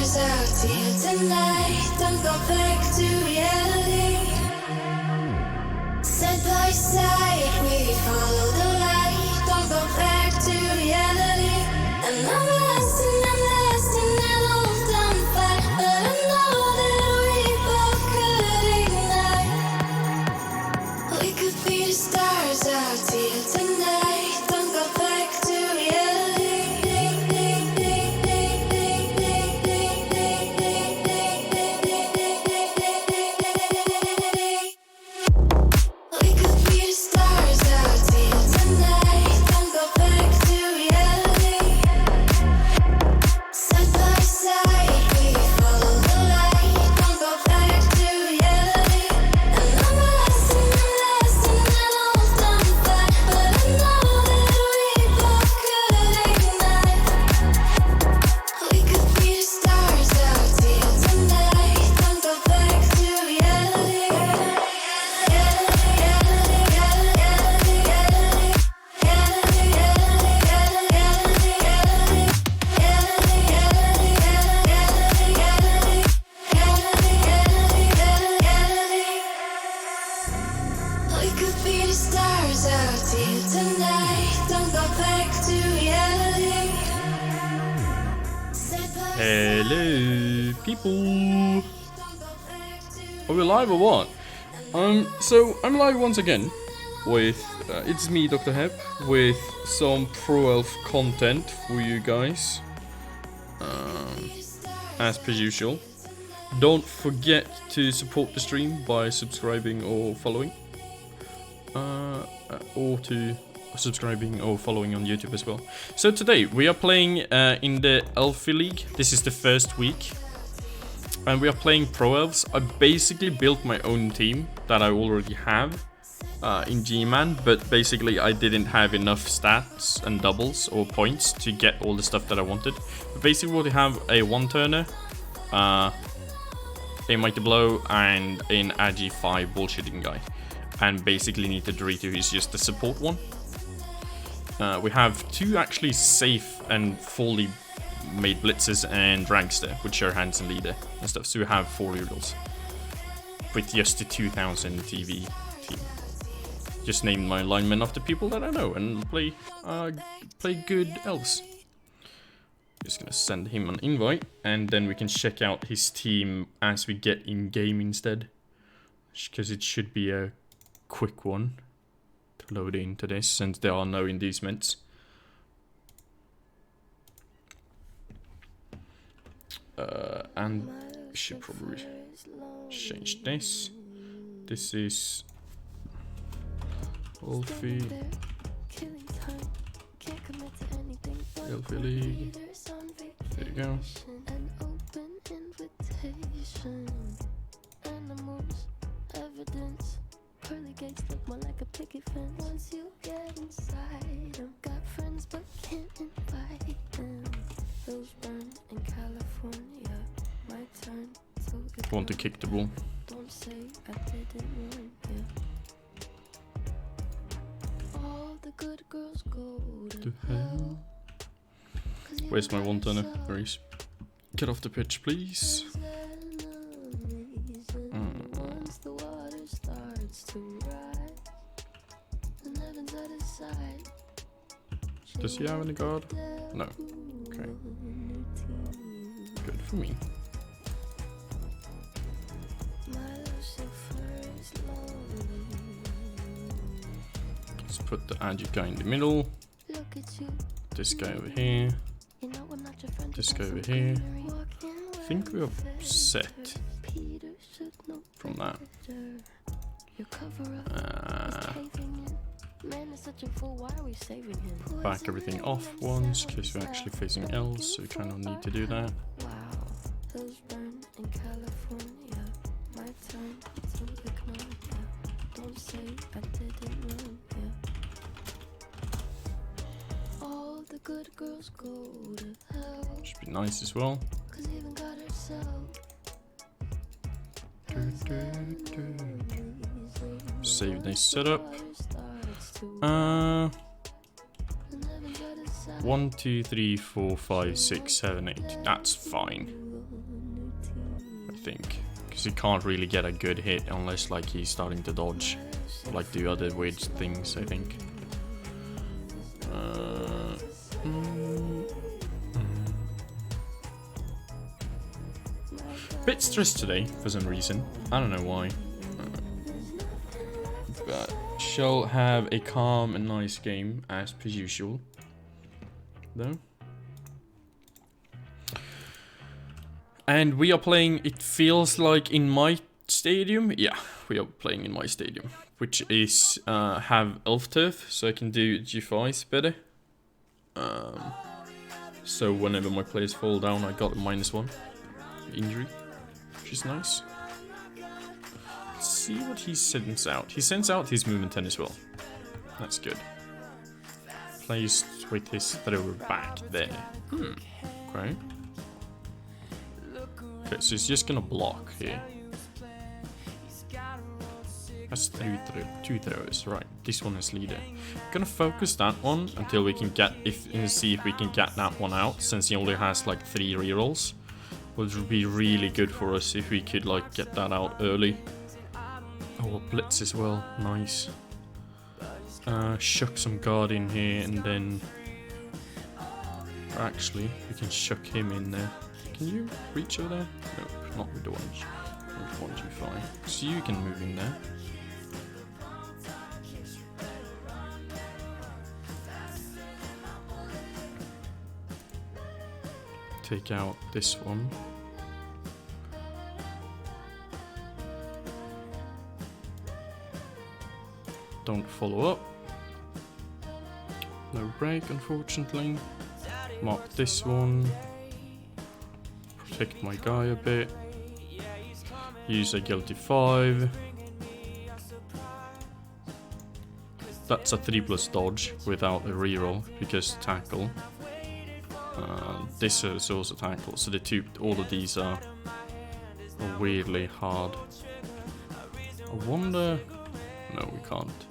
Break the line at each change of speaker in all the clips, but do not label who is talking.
stars out here tonight. Don't go back to reality. Side by side, we follow the light. Don't go back to reality. And I'm lost and I don't done fight. But I know that we both could ignite. We could be the stars out here tonight. Don't go back to reality. We could be the stars out here tonight. Don't go back to reality. Side by side, we follow the light. Don't go back to reality. And I'm lost and I don't done fight. But I know that we both could ignite. We could be the stars out here tonight. Don't go back to reality. We could be the stars out here tonight. Don't go back to reality.
Hello, people. Are we live or what? So I'm live once again with it's me, Dr. Hep, with some Pro Elf content for you guys, as per usual. Don't forget to support the stream by subscribing or following, or to subscribing or following on YouTube as well. So today we are playing in the Elfy League. This is the first week, and we are playing Pro Elves. I basically built my own team that I already have in G-Man, but basically I didn't have enough stats and doubles or points to get all the stuff that I wanted. But basically we have a one-turner, a Mighty Blow, and an Agi 5 bullshitting guy. And basically Nita Dorito is just the support one. We have two actually safe and fully made blitzers and dragster with sure hands and leader and stuff. So we have 4 Rebbls with just the 2000 TV team. Just name my linemen after people that I know and play good elves. Just gonna send him an invite, and then we can check out his team as we get in game instead, because it should be a quick one to load into this since there are no inducements. And we should probably change this. This is Elfy League. There you go.
Pearly gates look more like a picket fence. Once you get inside, I've got friends but can't invite them. Those burn in California. My turn to
Want to kick the ball.
Don't say I didn't warn you. All the good girls go to hell.
Where's my one turner? Where is? Get off the pitch, please.
Once the water starts to rise, and heaven's at his side.
Does he have any guard? No. Okay. Good for me. Let's put the Agi guy in the middle. This guy over here. This guy over here. I think we are set from that. Back everything off once, because we're actually facing elves, so we kind of need to do that.
All the good girls go to hell.
Should be nice as well. Save this setup. 1, 2, 3, 4, 5, 6, 7, 8. That's fine. think. Because he can't really get a good hit unless like he's starting to dodge. Or, like do other weird things, I think. Bit stressed today for some reason. I don't know why. But shall have a calm and nice game as per usual. Though. And we are playing, it feels like in my stadium. Yeah, we are playing in my stadium. Which is have elf turf, so I can do G5s better. So whenever my players fall down, I got a -1 injury, which is nice. Let's see what he sends out. He sends out his movement 10 as well. That's good. Plays with his thrower back there. Okay. Okay, so he's just gonna block here. That's two throwers, right? This one is leader. Gonna focus that one until we can get see if we can get that one out, since he only has like 3 rerolls. Which would be really good for us if we could like get that out early. Oh, a blitz as well, nice. Shuck some guard in here and then. Or actually, we can shuck him in there. Can you reach over there? Nope, not with the 1G5. So you can move in there. Take out this one. Don't follow up. No break, unfortunately. Mark this one. Protect my guy a bit. Use a guilty 5. That's a 3+ dodge without a reroll because tackle. This is also tackle, so all of these are weirdly hard. I wonder. No, we can't.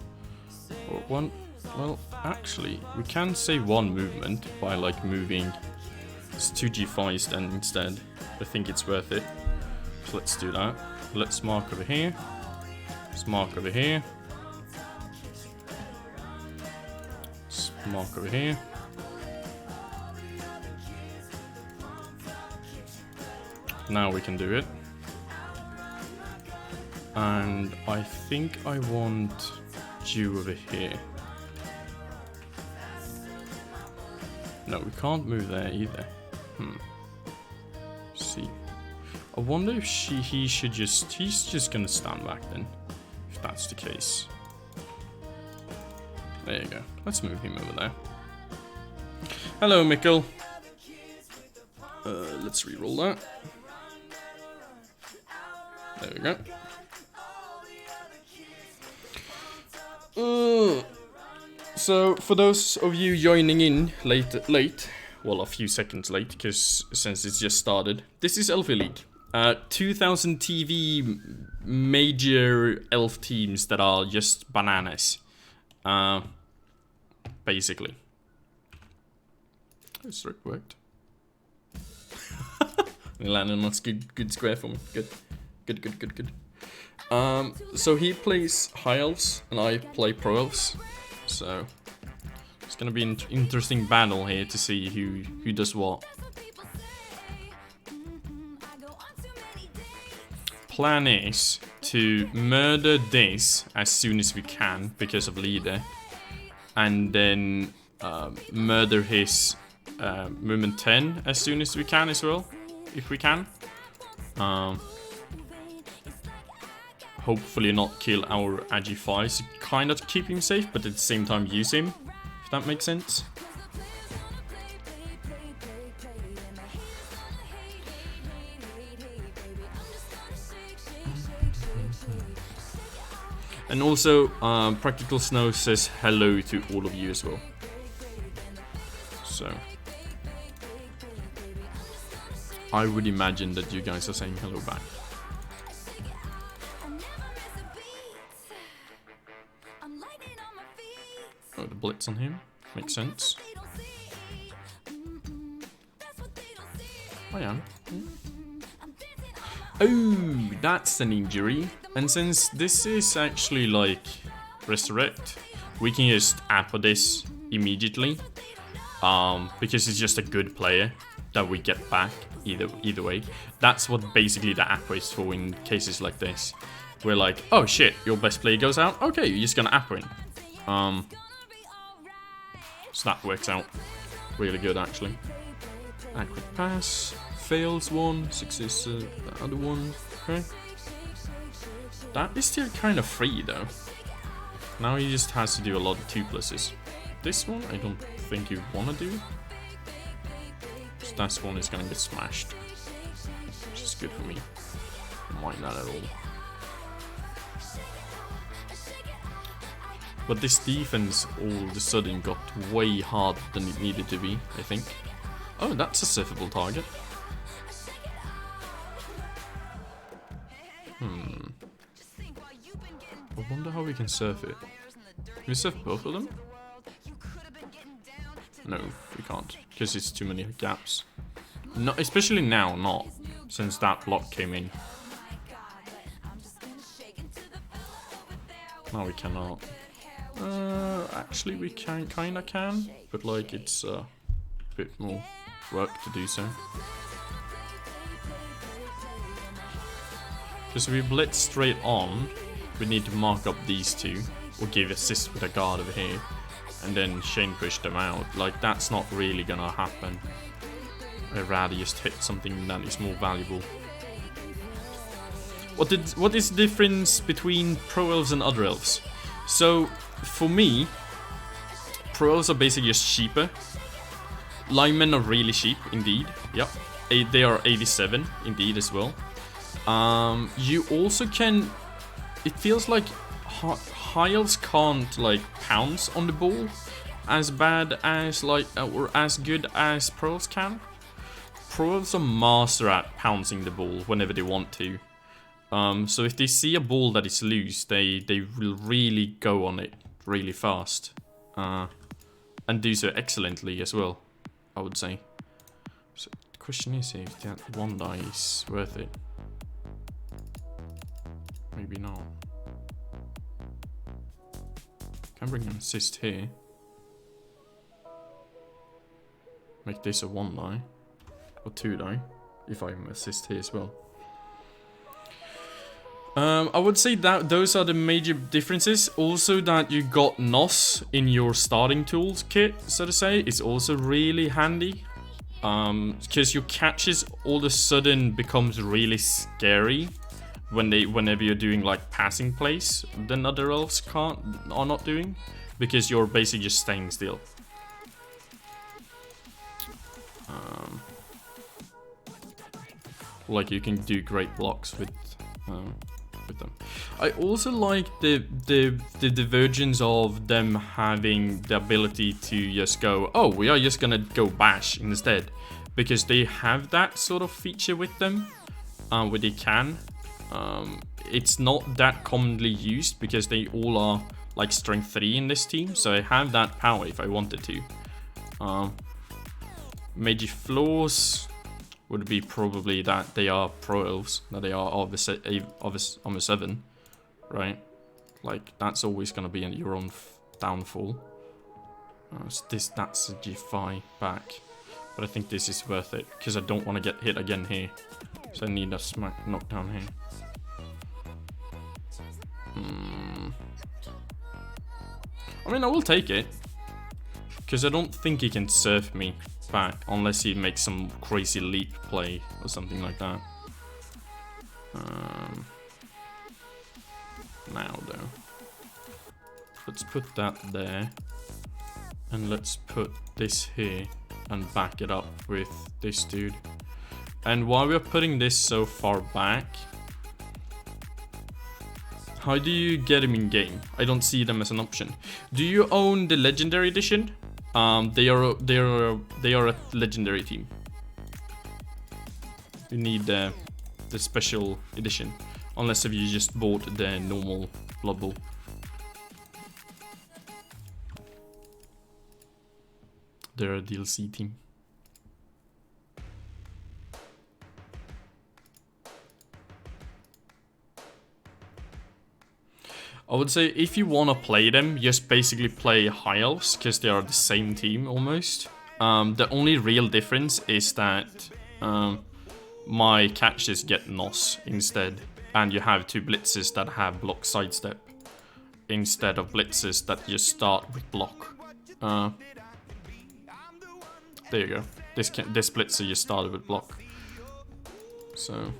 Or one. Well, actually, we can save 1 movement by like moving. It's 2 G5s then instead. I think it's worth it. So let's do that. Let's mark over here. Let's mark over here. Let's mark over here. Now we can do it. And I think I want you over here. No, we can't move there either. See. I wonder if he's just gonna stand back then. If that's the case. There you go. Let's move him over there. Hello, Mikkel. Let's reroll that. There we go. So for those of you joining in late, well, a few seconds late, because since it's just started, this is Elfy League. 2000 TV major elf teams that are just bananas, basically. It's worked. We landed on a good square for me. Good. So he plays high elves and I play pro elves. So it's gonna be an interesting battle here to see who does what. Plan is to murder this as soon as we can because of leader, and then murder his movement 10 as soon as we can as well, if we can. Hopefully not kill our Agi5, so kind of keep him safe, but at the same time use him, if that makes sense. And also, Practical Snow says hello to all of you as well. So I would imagine that you guys are saying hello back. Oh, the blitz on him. Makes sense. I am. Oh, that's an injury. And since this is actually like resurrect, we can just apple this immediately. Because it's just a good player that we get back either way. That's what basically the apple is for in cases like this. We're like, oh shit, your best player goes out. Okay, you're just gonna apple him. So that works out really good actually. Accurate pass. Fails one, success the other one. Okay. That is still kind of free though. Now he just has to do a lot of 2+s. This one I don't think you want to do. So that one is gonna get smashed. Which is good for me. Don't mind that at all. But this defense all of a sudden got way harder than it needed to be, I think. Oh, that's a surfable target. I wonder how we can surf it. Can we surf both of them? No, we can't, because it's too many gaps. No, especially now, not, since that block came in. No, we cannot. Actually we kinda can, but like it's a bit more work to do so. Because if we blitz straight on, we need to mark up these two, or give assist with a guard over here, and then Shane push them out. Like, that's not really gonna happen. I'd rather just hit something that is more valuable. What is the difference between Pro Elves and other Elves? So, for me, Pro Elves are basically just cheaper. Linemen are really cheap, indeed. Yep. They are 87, indeed, as well. You also can... It feels like high elves can't like pounce on the ball as bad as like or as good as pro elves can. Pro elves are master at pouncing the ball whenever they want to. So if they see a ball that is loose, they will really go on it really fast, and do so excellently as well, I would say. So the question is if that one die is worth it. Maybe not. Can bring an assist here. Make this a 1 die. Or 2 die. If I assist here as well. I would say that those are the major differences. Also that you got NOS in your starting tools kit, so to say, is also really handy. Because your catches all of a sudden becomes really scary. Whenever you're doing like passing plays than other elves are not doing, because you're basically just staying still. Like you can do great blocks with them. I also like the divergence of them having the ability to just go, oh, we are just gonna go bash instead, because they have that sort of feature with them, where they can. It's not that commonly used because they all are like strength 3 in this team, so I have that power if I wanted to. Major flaws would be probably that they are pro elves, that they are of a 7, right? Like that's always gonna be your own downfall. So that's a G5 back, but I think this is worth it because I don't want to get hit again here, so I need a smack knockdown here. I mean, I will take it, because I don't think he can surf me back unless he makes some crazy leap play or something like that. Now though, let's put that there, and let's put this here and back it up with this dude. And while we're putting this so far back, how do you get him in game? I don't see them as an option. Do you own the Legendary Edition? They are a legendary team. You need the special edition, unless if you just bought the normal Blood Bowl. They're a DLC team. I would say if you want to play them, just basically play High Elves, because they are the same team almost. The only real difference is that my catches get NOS instead, and you have 2 blitzes that have block sidestep instead of blitzes that just start with block. There you go. This blitzer just started with block. So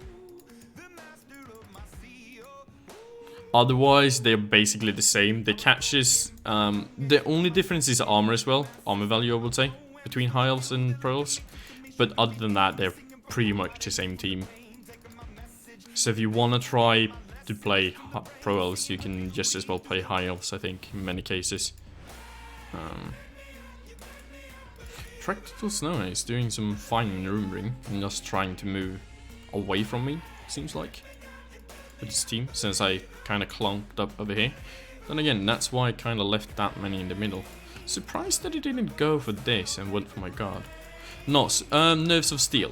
otherwise, they're basically the same. The catches, the only difference is armor as well. Armor value, I would say, between High Elves and Pro Elves. But other than that, they're pretty much the same team. So if you want to try to play Pro Elves, you can just as well play High Elves, I think, in many cases. Practical Snow is doing some fine maneuvering and just trying to move away from me, seems like, with his team, since I kind of clunked up over here. Then again, that's why I kind of left that many in the middle. Surprised that he didn't go for this and went for my guard. No, Nerves of Steel.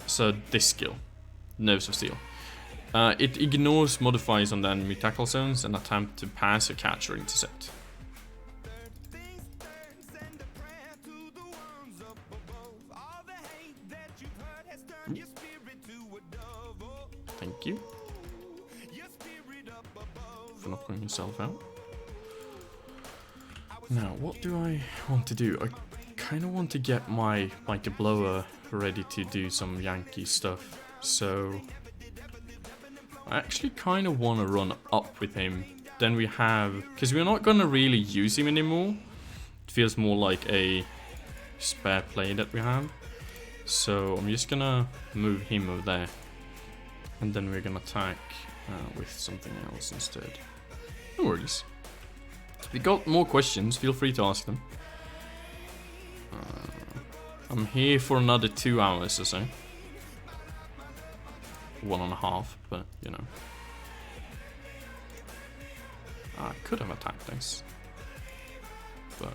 So this skill, Nerves of Steel. It ignores modifiers on the enemy tackle zones and attempt to pass or catch or intercept. Thank you for knocking yourself out. Now, what do I want to do? I kind of want to get my Mighty Blower ready to do some Yankee stuff. So I actually kind of want to run up with him. Then we have, because we're not going to really use him anymore. It feels more like a spare play that we have. So I'm just going to move him over there. And then we're gonna attack with something else instead. No worries. If you got more questions, feel free to ask them. I'm here for another 2 hours or so. 1.5, but you know. I could have attacked this, but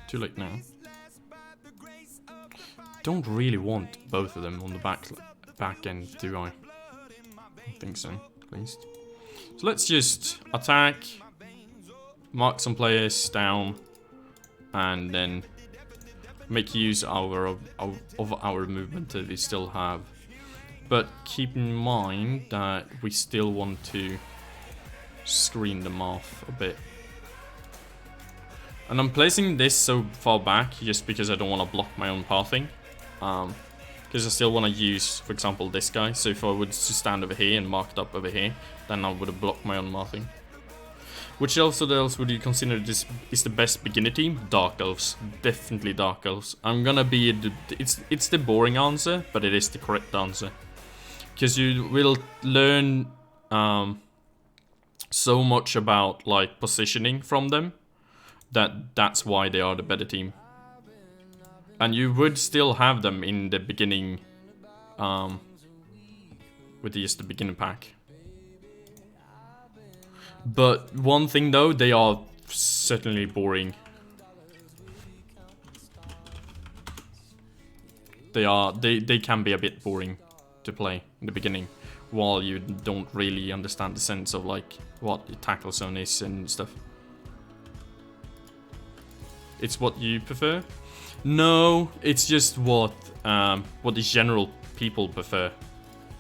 too late now. Don't really want both of them on the back end, do I? I think so, at least. So let's just attack, mark some players down, and then make use of our movement that we still have. But keep in mind that we still want to screen them off a bit. And I'm placing this so far back just because I don't want to block my own pathing. Because I still want to use, for example, this guy. So if I would stand over here and marked up over here, then I would have blocked my own marking. Which else would you consider this is the best beginner team? Dark Elves. Definitely Dark Elves. I'm gonna be... It's the boring answer, but it is the correct answer. Because you will learn so much about like positioning from them. That's why they are the better team. And you would still have them in the beginning, with just the beginner pack. But one thing though, they are certainly boring. They can be a bit boring to play in the beginning, while you don't really understand the sense of like what the tackle zone is and stuff. It's what you prefer? No, it's just what the general people prefer.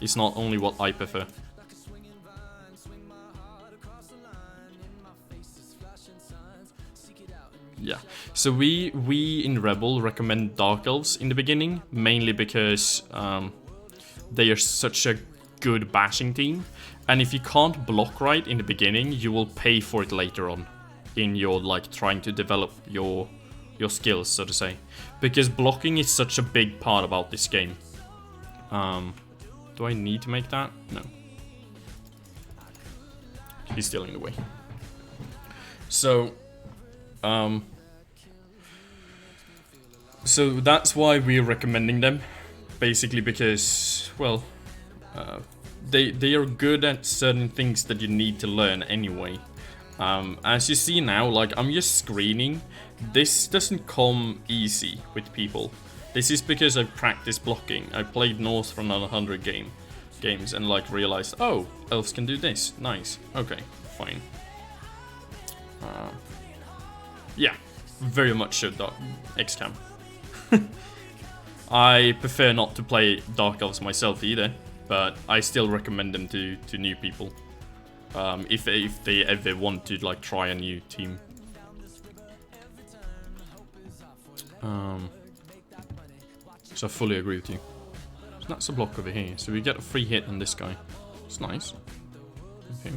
It's not only what I prefer. Yeah, so we in Rebbl recommend Dark Elves in the beginning, mainly because they are such a good bashing team, and if you can't block right in the beginning, you will pay for it later on in your like trying to develop your skills, so to say, because blocking is such a big part about this game. Do I need to make that? No. He's still in the way. So, so that's why we're recommending them, basically because, well, they are good at certain things that you need to learn anyway. As you see now, like I'm just screening. This doesn't come easy with people. This is because I've practiced blocking. I played North for another 100 games and like realized, oh, elves can do this. Nice. Okay, fine. Yeah, very much so X-Cam. I prefer not to play Dark Elves myself either, but I still recommend them to new people. If they ever want to like try a new team. So I fully agree with you. So that's a block over here. So we get a free hit on this guy. It's nice. Okay.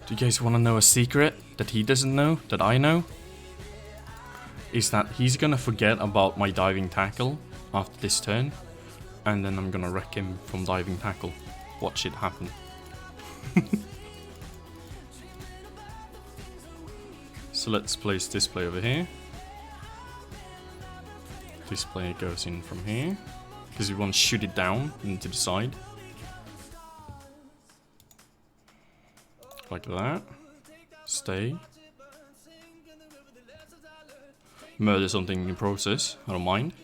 Do you guys want to know a secret that he doesn't know, that I know? Is that he's gonna forget about my diving tackle after this turn, and then I'm gonna wreck him from diving tackle. Watch it happen. So let's place this play over here. This player goes in from here, because we want to shoot it down into the side. Like that. Stay. Murder something in process, I don't mind.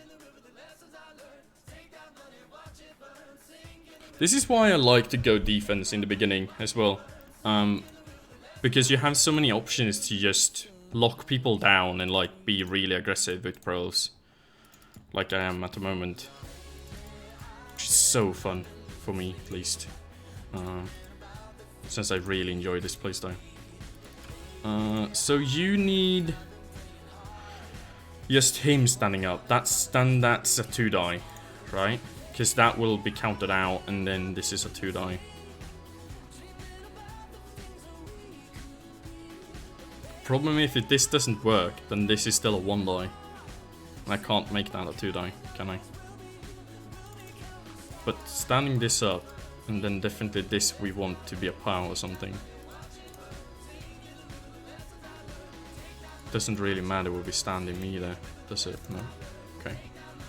This is why I like to go defense in the beginning as well. Because you have so many options to just lock people down and like be really aggressive with pros. Like I am at the moment. Which is so fun, for me at least. Since I really enjoy this playstyle. So you need just him standing up. That's a 2-die, right? Because that will be counted out, and then this is a 2-die. Problem if this doesn't work, then this is still a 1-die. And I can't make that a 2-die, can I? But standing this up, and then definitely this we want to be a POW or something. Doesn't really matter where we stand him either, does it? No? Okay.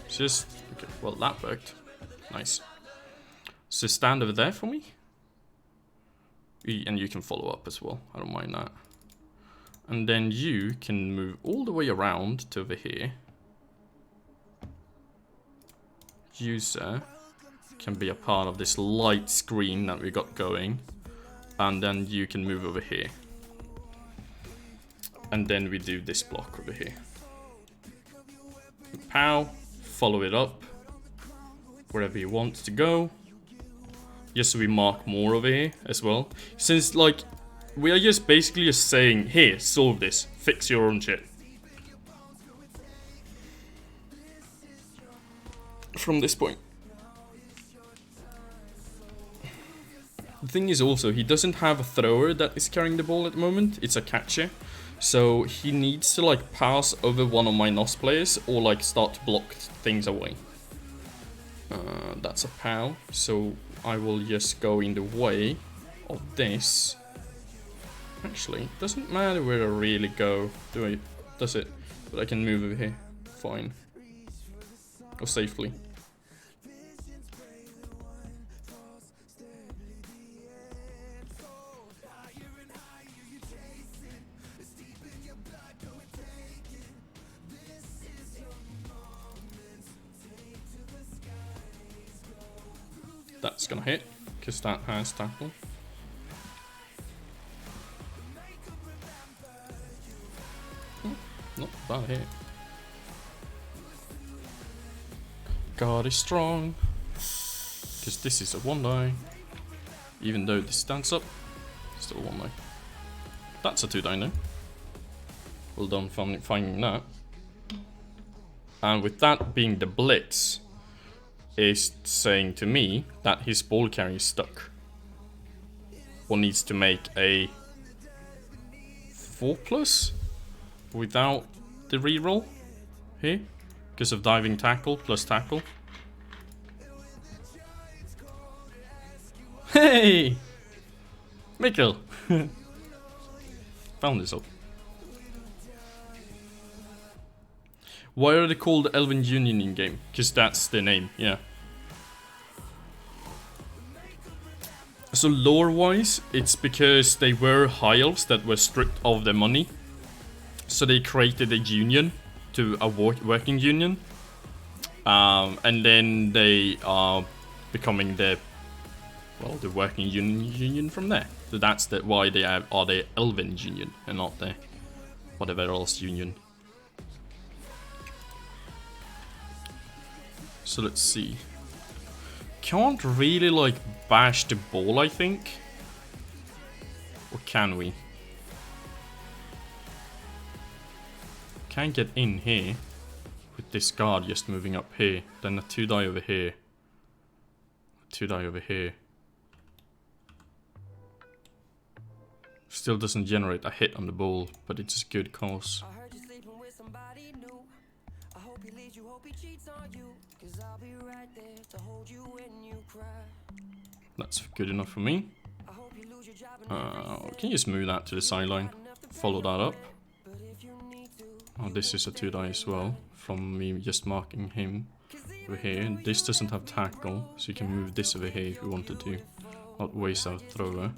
Just, okay, well that worked. Nice. So stand over there for me. And you can follow up as well, I don't mind that. And then you can move all the way around to over here. User can be a part of this light screen that we got going. And then you can move over here. And then we do this block over here. POW, follow it up. Wherever you want to go. Just so we mark more over here as well. Since like, we are just basically just saying, here, solve this. Fix your own shit. From this point. The thing is also, he doesn't have a thrower that is carrying the ball at the moment. It's a catcher. So he needs to like pass over one of my NOS players or like start to block things away. That's a POW. So I will just go in the way of this. Actually, it doesn't matter where I really go, does it? But I can move over here. Fine. Or safely. That's gonna hit, because that has tackle. Not a bad hit. God is strong. Because this is a 1-die. Even though this stands up, still a 1-die. That's a 2-die now. Well done finding that. And with that being the blitz, is saying to me that his ball carrier is stuck. Or needs to make a 4+ without the reroll here. Because of diving tackle plus tackle. Hey! Mikkel! Found this up. Why are they called Elven Union in game? Because that's their name, yeah. So lore-wise, it's because they were high elves that were stripped of their money. So they created a union, a working union. And then they are becoming the working union from there. So that's why they are the elven union and not the whatever else union. So let's see. Can't really like bash the ball, I think. Or can we? Can't get in here with this guard just moving up here. Then a 2-die over here. 2-die over here. Still doesn't generate a hit on the ball, but it's a good cause. That's good enough for me. Can you just move that to the sideline? Follow that up. Oh, this is a 2-die as well, from me just marking him over here. And this doesn't have tackle, so you can move this over here if you wanted to. Not waste our thrower.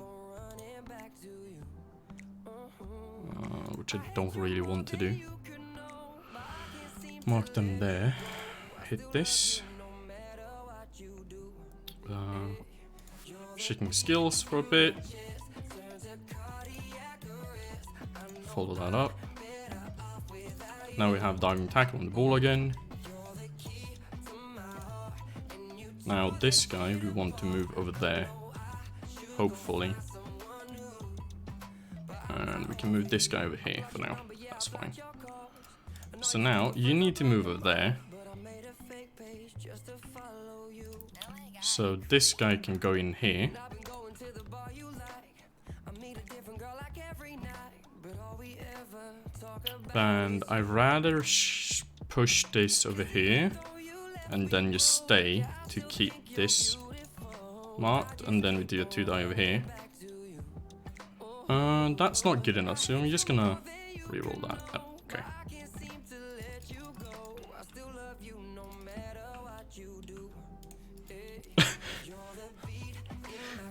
Which I don't really want to do. Mark them there. Hit this. Shaking skills for a bit. Follow that up. Now we have diving tackle on the ball again. Now this guy we want to move over there. Hopefully. And we can move this guy over here for now. That's fine. So now you need to move over there. So this guy can go in here. And I'd rather push this over here. And then just stay to keep this marked. And then we do a 2-die over here. That's not good enough, so I'm just gonna reroll that. Oh, okay.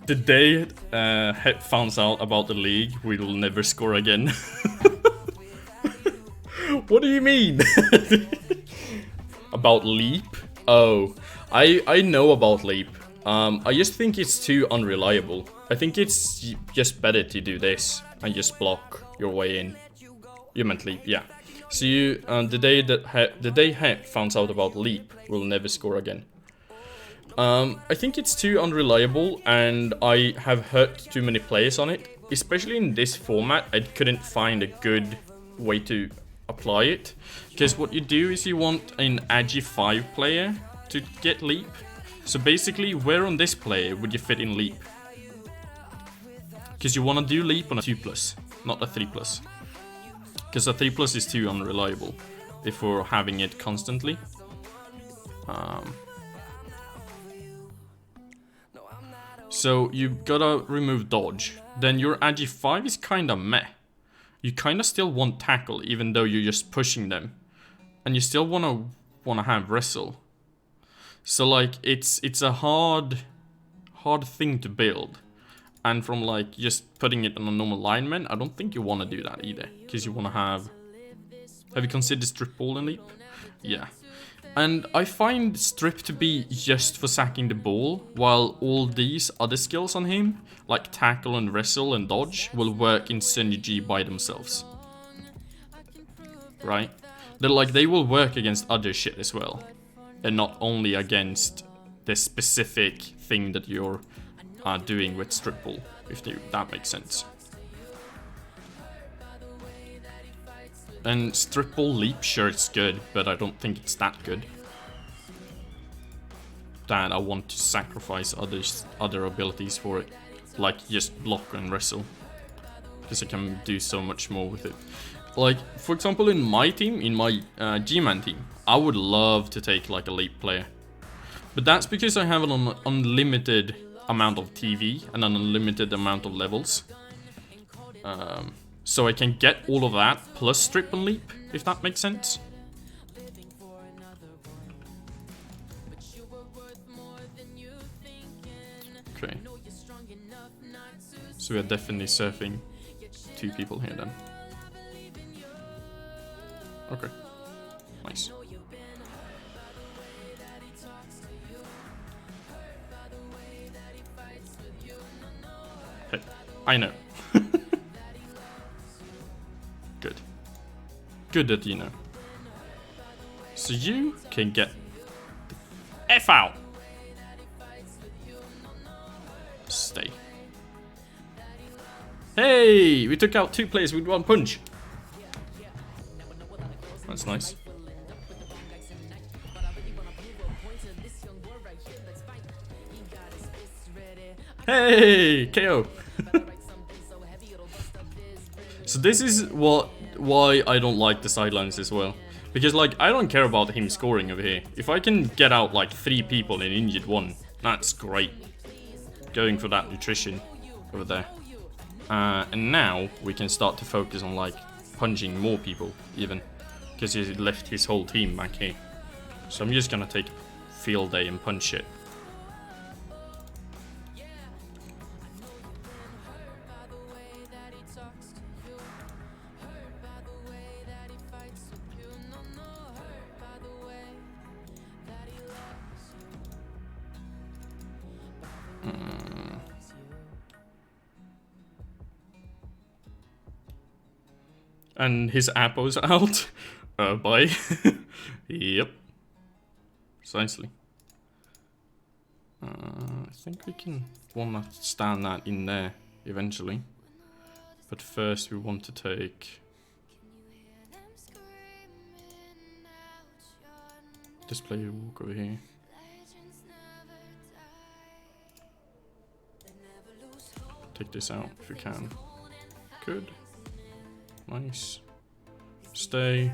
The day Het finds out about the league, we will never score again. What do you mean? About Leap? Oh, I know about Leap. I just think it's too unreliable. I think it's just better to do this and just block your way in. You meant Leap, yeah. So you, the day Het finds out about Leap, will never score again. I think it's too unreliable, and I have hurt too many players on it. Especially in this format, I couldn't find a good way to apply it. Because what you do is you want an Agi 5 player to get Leap. So basically, where on this player would you fit in Leap? Because you want to do Leap on a 2+, not a 3+. Because a 3+ is too unreliable if we're having it constantly. So you gotta remove dodge. Then your Agi 5 is kinda meh. You kinda still want tackle, even though you're just pushing them. And you still wanna have wrestle. So like it's a hard thing to build. And from like just putting it on a normal lineman, I don't think you wanna do that either. Because you wanna have you considered strip ball in Leap? Yeah. And I find strip to be just for sacking the ball, while all these other skills on him, like tackle and wrestle and dodge, will work in synergy by themselves. Right? They will work against other shit as well. And not only against the specific thing that you're doing with strip ball, if that makes sense. And strip ball Leap, sure it's good, but I don't think it's that good. That I want to sacrifice other abilities for it, like just block and wrestle, because I can do so much more with it. Like for example, in my team, in my G-Man team, I would love to take like a Leap player, but that's because I have an unlimited amount of TV and an unlimited amount of levels. So I can get all of that plus strip and Leap, if that makes sense. Okay. So we are definitely surfing 2 people here then. Okay. Nice. Hey, I know. Good. Good that you know. So you can get the F out. Stay. Hey, we took out 2 players with 1 punch. That's nice. Hey, KO. So this is why I don't like the sidelines as well. Because like I don't care about him scoring over here. If I can get out like 3 people and injured 1, that's great. Going for that nutrition over there. And now we can start to focus on like punching more people even. Because he left his whole team back here. So I'm just gonna take a field day and punch it. And his apple's out. Bye. Yep. Precisely. I think we can wanna stand that in there eventually. But first we want to take this player walk over here. Take this out if we can. Good. Nice. Stay.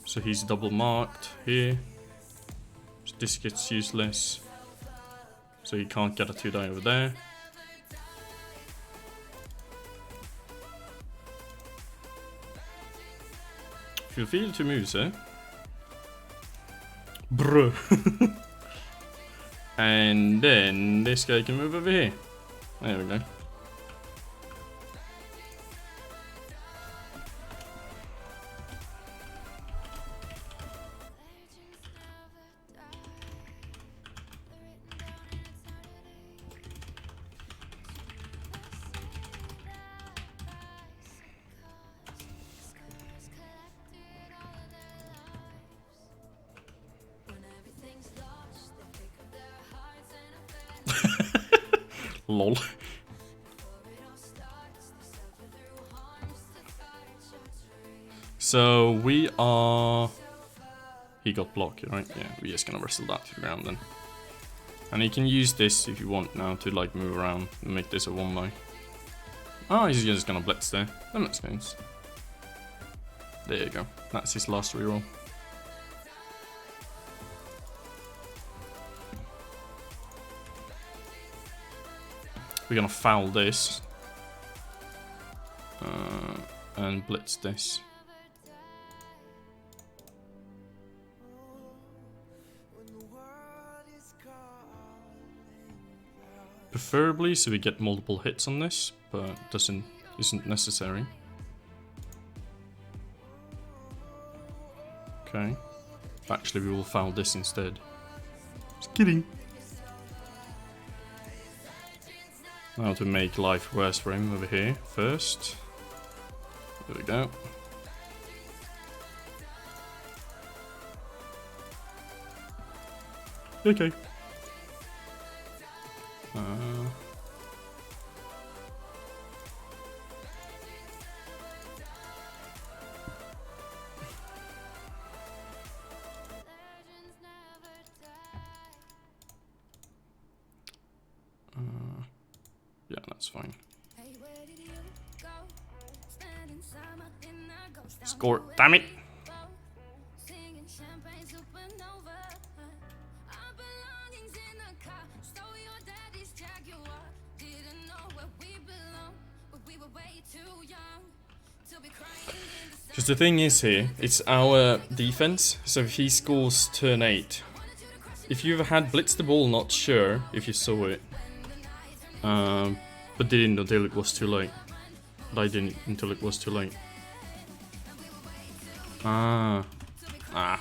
So he's double marked here. So this gets useless. So he can't get a 2-die over there. Feel free to move, sir. Bruh. And then this guy can move over here. There we go. Lol. So we are... He got blocked, right? Yeah, we're just gonna wrestle that to the ground then. And you can use this if you want now to like move around and make this a 1-by. Oh, he's just gonna blitz there. That makes sense. There you go. That's his last reroll. We're gonna foul this. And blitz this. Preferably so we get multiple hits on this, but isn't necessary. Okay. Actually we will foul this instead. Just kidding. Now to make life worse for him over here first. There we go. Okay. Yeah, that's fine. Score, damn it! Because the thing is here, it's our defense, so if he scores turn 8, if you've had blitz the ball, not sure if you saw it, But didn't until it was too late. But I didn't until it was too late. Ah. Ah.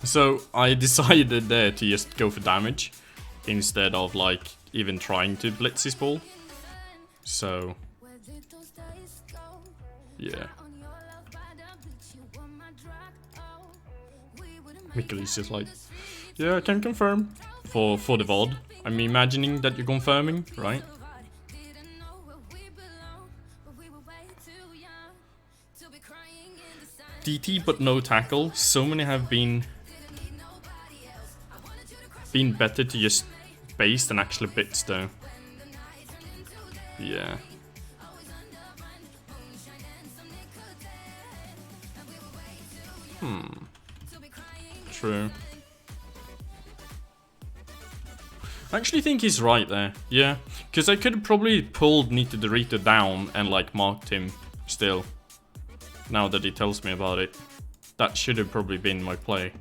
So I decided there to just go for damage instead of like even trying to blitz his ball. So yeah. Mikkel's just like, yeah, I can confirm for the VOD. I'm imagining that you're confirming, right? DT but no tackle. So many have been better to just base than actually bits though. Yeah. True. I actually think he's right there. Yeah. Because I could have probably pulled Nito Dorito down and like marked him still. Now that he tells me about it. That should have probably been my play.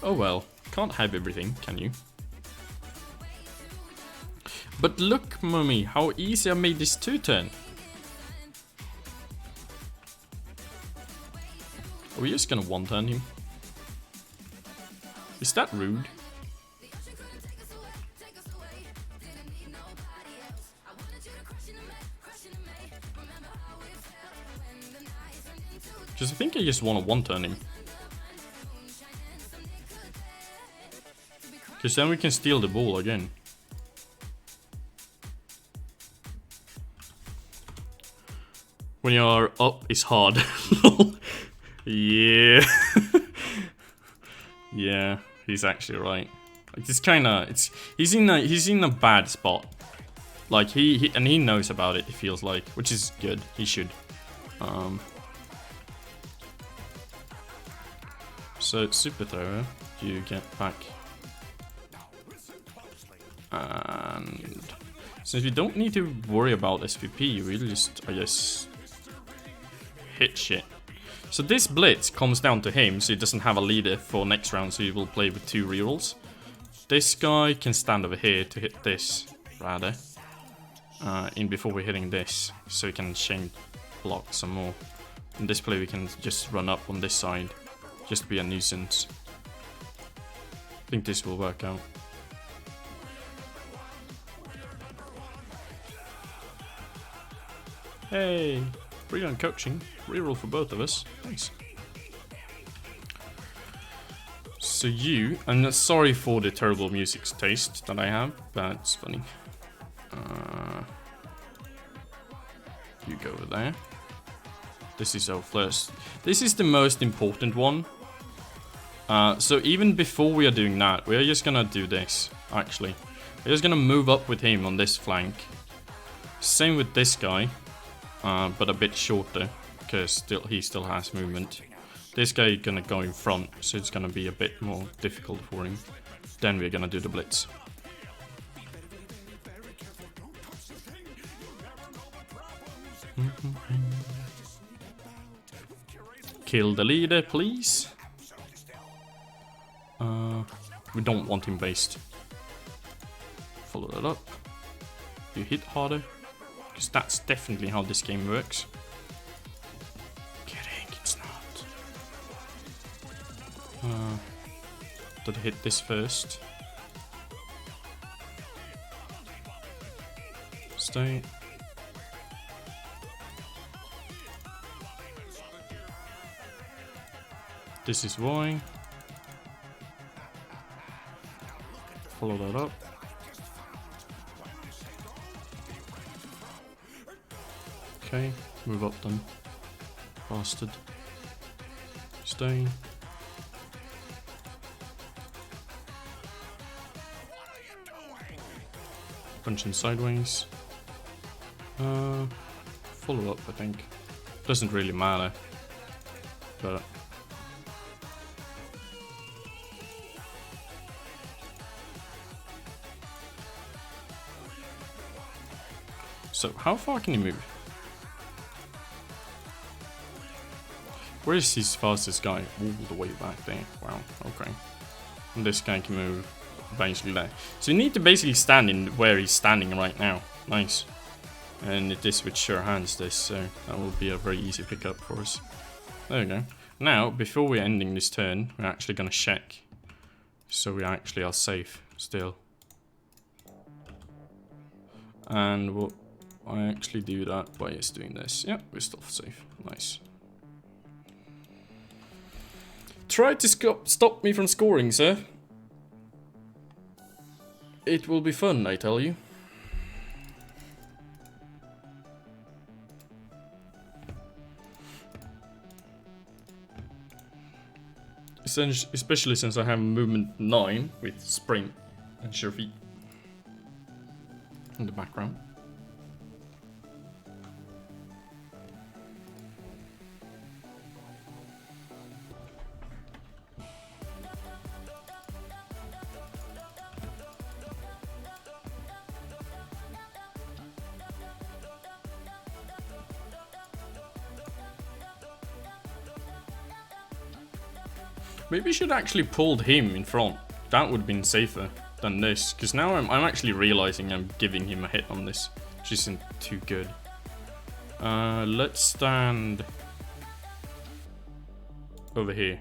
Oh well. Can't have everything, can you? But look, mummy, how easy I made this 2-turn. Are we just gonna 1-turn him? Is that rude? Because I think I just want to 1-turn him. Because then we can steal the ball again. When you are up, it's hard. Yeah. Yeah, he's actually right. It's kind of he's in a bad spot. Like he knows about it. It feels like, which is good. He should. So super thrower, you get back. And since we don't need to worry about SVP, we just, I guess, hit shit. So this blitz comes down to him, so he doesn't have a leader for next round, so he will play with 2 rerolls. This guy can stand over here to hit this, rather, in before we're hitting this, so he can chain block some more. In this play we can just run up on this side, just to be a nuisance. I think this will work out. Hey, brilliant coaching. Reroll for both of us. Nice. So you, I'm sorry for the terrible music taste that I have, but it's funny. You go over there. This is our first. This is the most important one. So even before we are doing that, we are just gonna do this, actually. We're just gonna move up with him on this flank. Same with this guy. But a bit shorter, because he still has movement. This guy is gonna go in front, so it's gonna be a bit more difficult for him. Then we're gonna do the blitz. Kill the leader, please. We don't want him based. Follow that up. You hit harder. Because that's definitely how this game works. Kidding, it's not. Did I hit this first? Stay. This is why. Follow that up. Okay, move up then. Bastard. Stay. Punch him sideways. Follow up, I think. Doesn't really matter. But so how far can he move? Where is his fastest guy? All the way back there. Wow, okay. And this guy can move basically there. So you need to basically stand in where he's standing right now. Nice. And it is with sure hands this, so that will be a very easy pickup for us. There we go. Now, before we're ending this turn, we're actually gonna check. So we actually are safe still. And what I actually do that by just doing this. Yeah, we're still safe. Nice. Try to stop me from scoring, sir. It will be fun, I tell you. Especially since I have movement 9 with sprint and sure feet in the background. Maybe I should actually pulled him in front. That would have been safer than this. Because now I'm actually realizing I'm giving him a hit on this. Which isn't too good. Let's stand over here.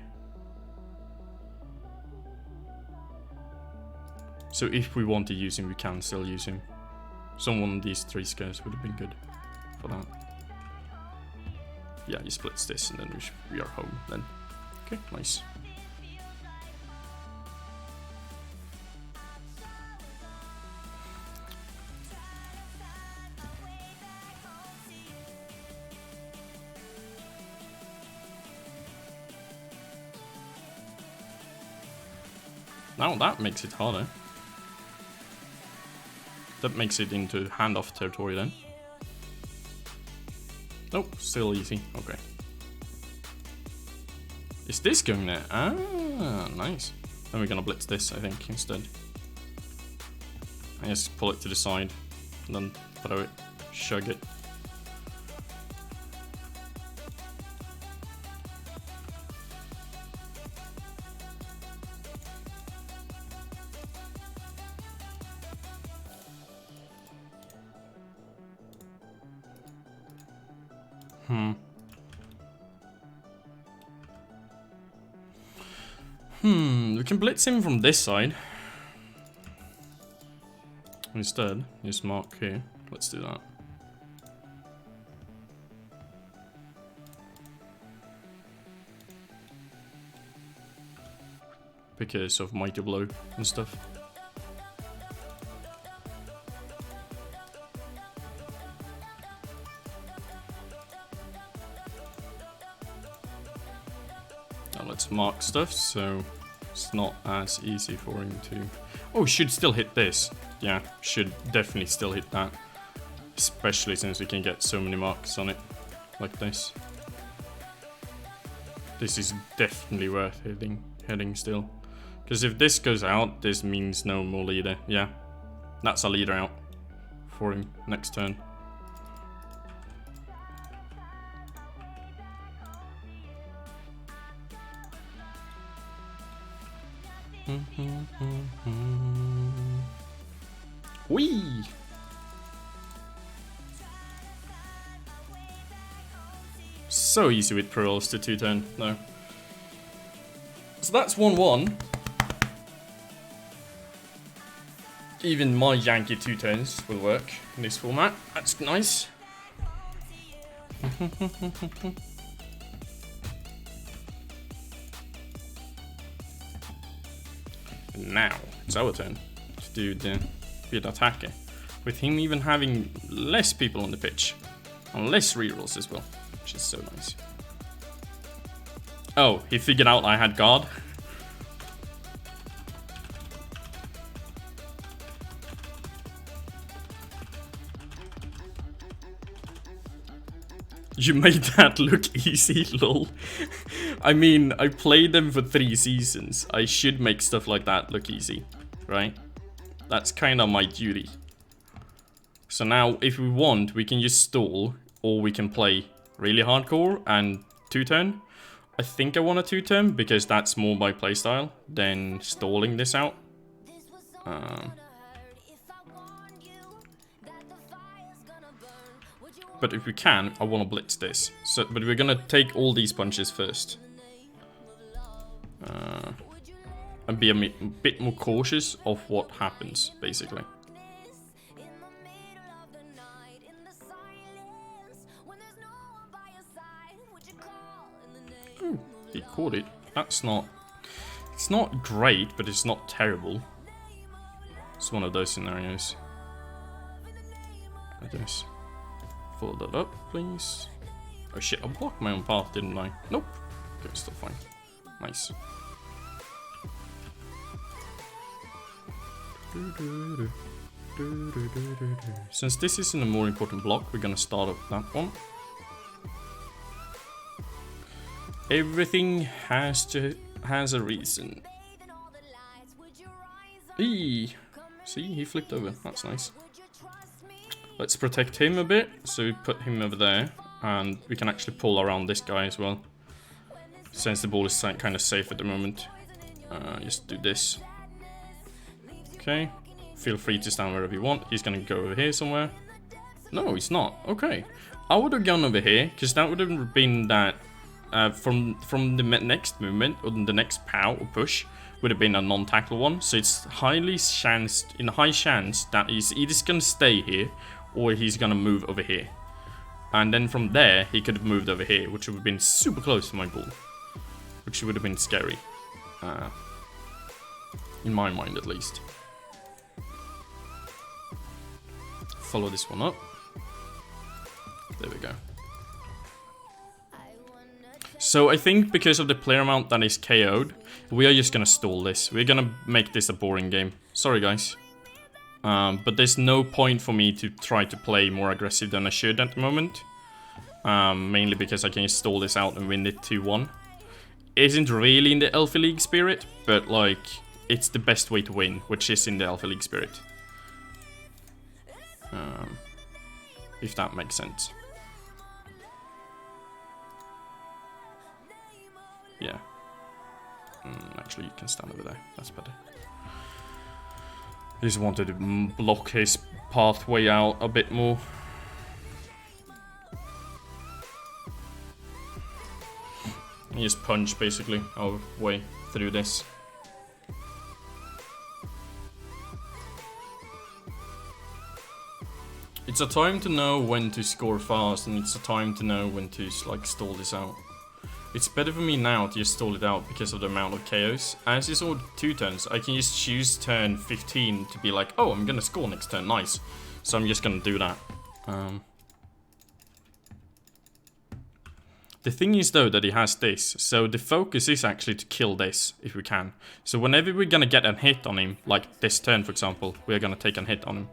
So if we want to use him, we can still use him. So one of these 3 squares would have been good for that. Yeah, he splits this and then we are home then. Okay, nice. Now that makes it harder. That makes it into handoff territory then. Nope, still easy. Okay. Is this going there? Ah, nice. Then we're gonna blitz this, I think, instead. I just pull it to the side and then throw it, shug it. We can blitz him from this side. Instead, just mark here. Let's do that. Because of Mighty Blow and stuff. Now let's mark stuff so it's not as easy for him to... Oh, should still hit this. Yeah, should definitely still hit that. Especially since we can get so many marks on it. Like this. This is definitely worth hitting still. Because if this goes out, this means no more leader. Yeah, that's a leader out for him next turn. Whee! So easy with pre-rolls to 2-turn, no. So that's 1-1. Even my Yankee 2-turns will work in this format. That's nice. Now, it's our turn to do the bid attacker. With him even having less people on the pitch. And less rerolls as well. Which is so nice. Oh, he figured out I had guard. You made that look easy, lol. I mean, I played them for 3 seasons. I should make stuff like that look easy, right? That's kind of my duty. So now, if we want, we can just stall, or we can play really hardcore and 2-turn. I think I want a 2-turn, because that's more my playstyle than stalling this out. But if we can, I want to blitz this. So, but we're gonna take all these punches first. And be a bit more cautious of what happens, basically. Ooh, he caught it. That's not... It's not great, but it's not terrible. It's one of those scenarios. I guess. Follow that up, please. Oh shit, I blocked my own path, didn't I? Nope. Okay, still fine. Nice. Since this is in a more important block, we're gonna start up that one. Everything has a reason. Eee. See, he flipped over. That's nice. Let's protect him a bit. So we put him over there. And we can actually pull around this guy as well. Since the ball is kind of safe at the moment. Just do this. Okay. Feel free to stand wherever you want. He's gonna go over here somewhere. No, he's not. Okay. I would have gone over here. Because that would have been that... from the next movement, or the next pow or push, would have been a non-tackle one. So it's high chance that he's either gonna stay here, or he's gonna move over here. And then from there, he could have moved over here, which would have been super close to my ball. Which would have been scary. In my mind, at least. Follow this one up. There we go. So I think because of the player amount that is KO'd, we are just gonna stall this. We're gonna make this a boring game. Sorry, guys. But there's no point for me to try to play more aggressive than I should at the moment. Mainly because I can just stall this out and win it 2-1. Isn't really in the Elfy League spirit, but like, it's the best way to win, which is in the Elfy League spirit. If that makes sense. Yeah. Actually, you can stand over there. That's better. I just wanted to block his pathway out a bit more. And just punch, basically, our way through this. It's a time to know when to score fast, and it's a time to know when to, like, stall this out. It's better for me now to just stall it out because of the amount of KOs. As you saw 2 turns, I can just choose turn 15 to be like, oh, I'm gonna score next turn, nice. So I'm just gonna do that. The thing is though that he has this, so the focus is actually to kill this, if we can. So whenever we're gonna get a hit on him, like this turn for example, we're gonna take a hit on him.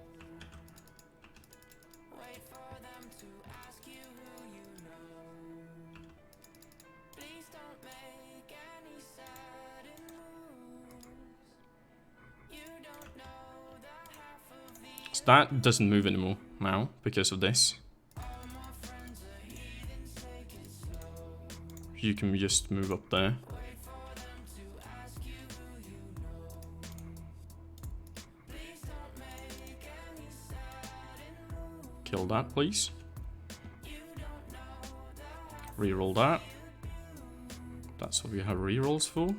That doesn't move anymore now because of this. You can just move up there. Kill that, please. Reroll that. That's what we have rerolls for.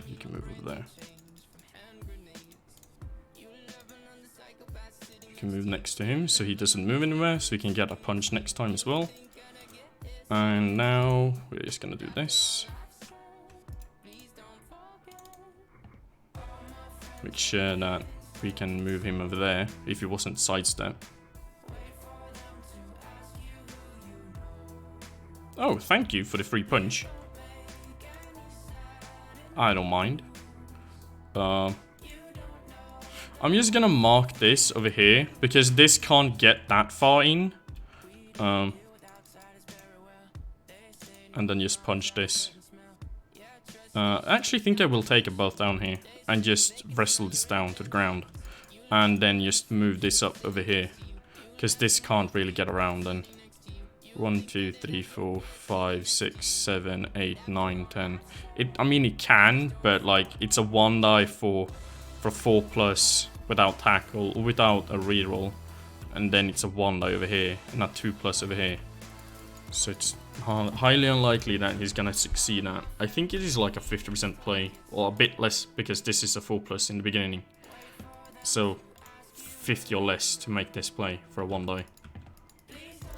You can move over there. You can move next to him so he doesn't move anywhere, so he can get a punch next time as well. And now we're just gonna do this. Make sure that we can move him over there if he wasn't sidestep. Oh, thank you for the free punch. I don't mind. I'm just gonna mark this over here because this can't get that far in. And then just punch this. I actually think I will take it both down here and just wrestle this down to the ground. And then just move this up over here. Because this can't really get around then. 1, 2, 3, 4, 5, 6, 7, 8, 9, 10. I mean it can, but like it's a 1 die for 4+ without tackle, or without a reroll. And then it's a 1 die over here, and a 2+ over here. So it's highly unlikely that he's gonna succeed at. I think it is like a 50% play, or a bit less, because this is a 4+ in the beginning. So 50 or less to make this play for a 1 die.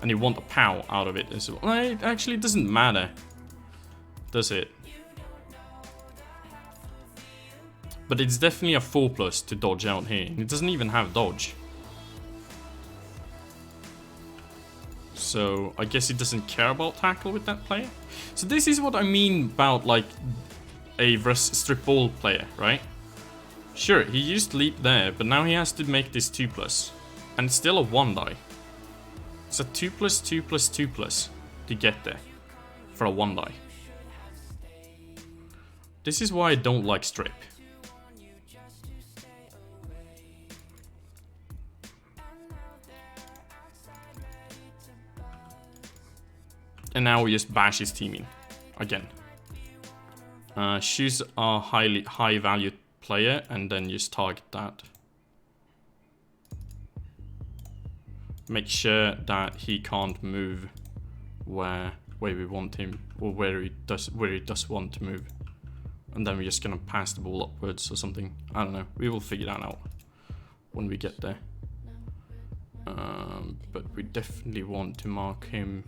And you want a POW out of it as well. It actually doesn't matter, does it? But it's definitely a 4+ to dodge out here. It doesn't even have dodge. So I guess it doesn't care about tackle with that player. So this is what I mean about like a strip ball player, right? Sure, he used leap there, but now he has to make this 2+. And it's still a 1 die. It's a 2+, 2+, 2+ to get there for a 1 die. This is why I don't like strip. And now we just bash his team in again. Choose a high value player and then just target that. Make sure that he can't move where we want him, or where he does want to move. And then we're just gonna pass the ball upwards or something. I don't know. We will figure that out when we get there. But we definitely want to mark him.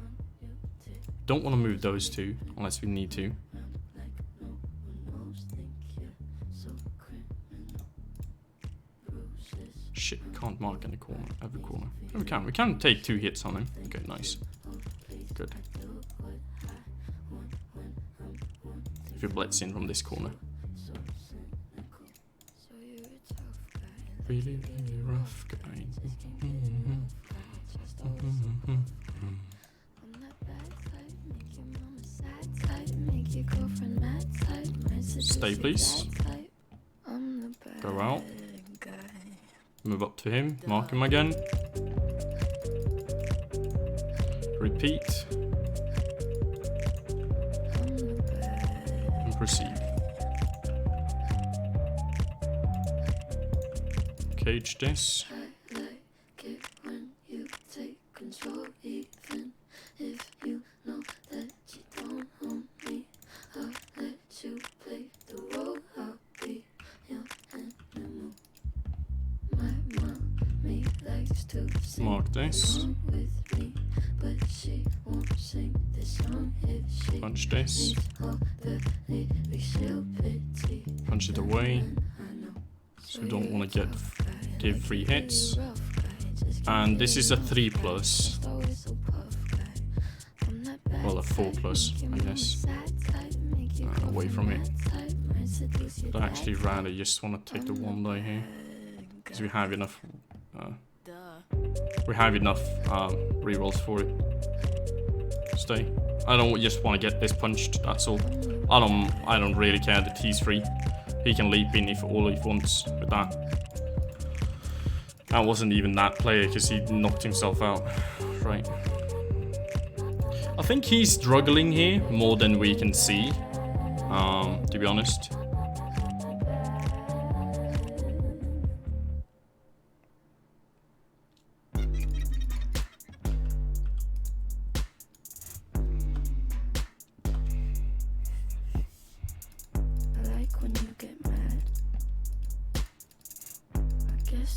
Don't want to move those two unless we need to. Shit, can't mark any corner, every corner. Oh, we can. We can take 2 hits on him. Okay, nice. Good. If he blitz in from this corner. Really, really rough guy. Stay, please. Go out. Move up to him. Mark him again. Repeat. And proceed. Cage this. Mark this. Punch this. Punch it away. So we don't want to give 3 hits. And this is a 3+. Well, a 4+, I guess. Away from it. But I actually rather just want to take the 1 die here. Because we have enough rerolls for it. Stay. I don't just want to get this punched, that's all. I don't really care that he's free. He can leap in if all he wants with that. That wasn't even that player because he knocked himself out. Right. I think he's struggling here more than we can see. To be honest.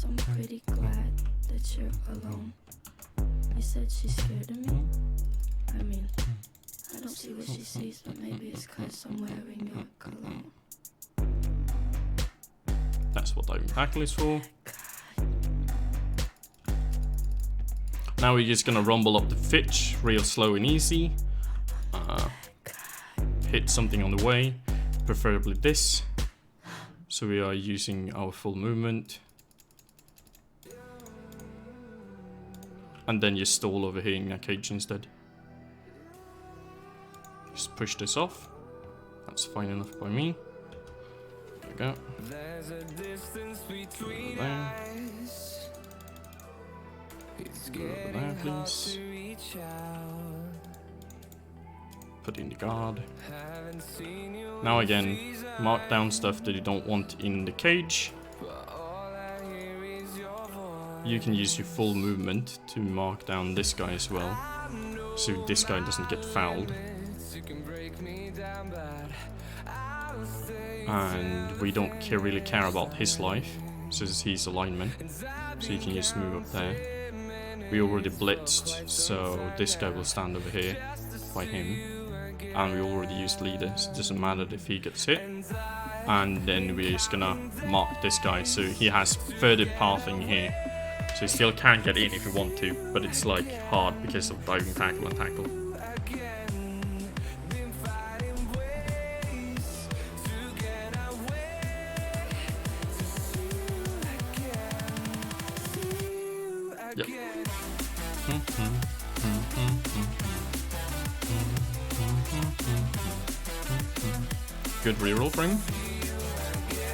I'm pretty glad that you're alone. You said she's scared of me. I mean, I don't see what she sees, but maybe it's 'cause I'm wearing your cologne.
That's what diving tackle is for. Now we're just gonna rumble up the pitch real slow and easy. Hit something on the way, preferably this. So we are using our full movement. and then you stall over here in a cage instead. Just push this off. That's fine enough by me. There we go.
There's a distance between
There.
us. It's
Go over there,
getting hard
please.
to reach out.
Put in the guard.
Haven't seen you
Now
in
again,
seasons,
mark down stuff that you don't want in the cage.
but all I hear is your voice.
You can use your full movement to mark down this guy as well, so this guy doesn't get fouled.
You can break me down, but I'll stay
And we don't really care about his life, since he's a lineman, so you can just move up there. We already blitzed, so this guy will stand over here by him. And we already used leader, so it doesn't matter if he gets hit. And then we're just gonna mark this guy, so he has further pathing here. So he still can get in if you want to, but it's like hard because of diving tackle and tackle. Yep. Good reroll for him.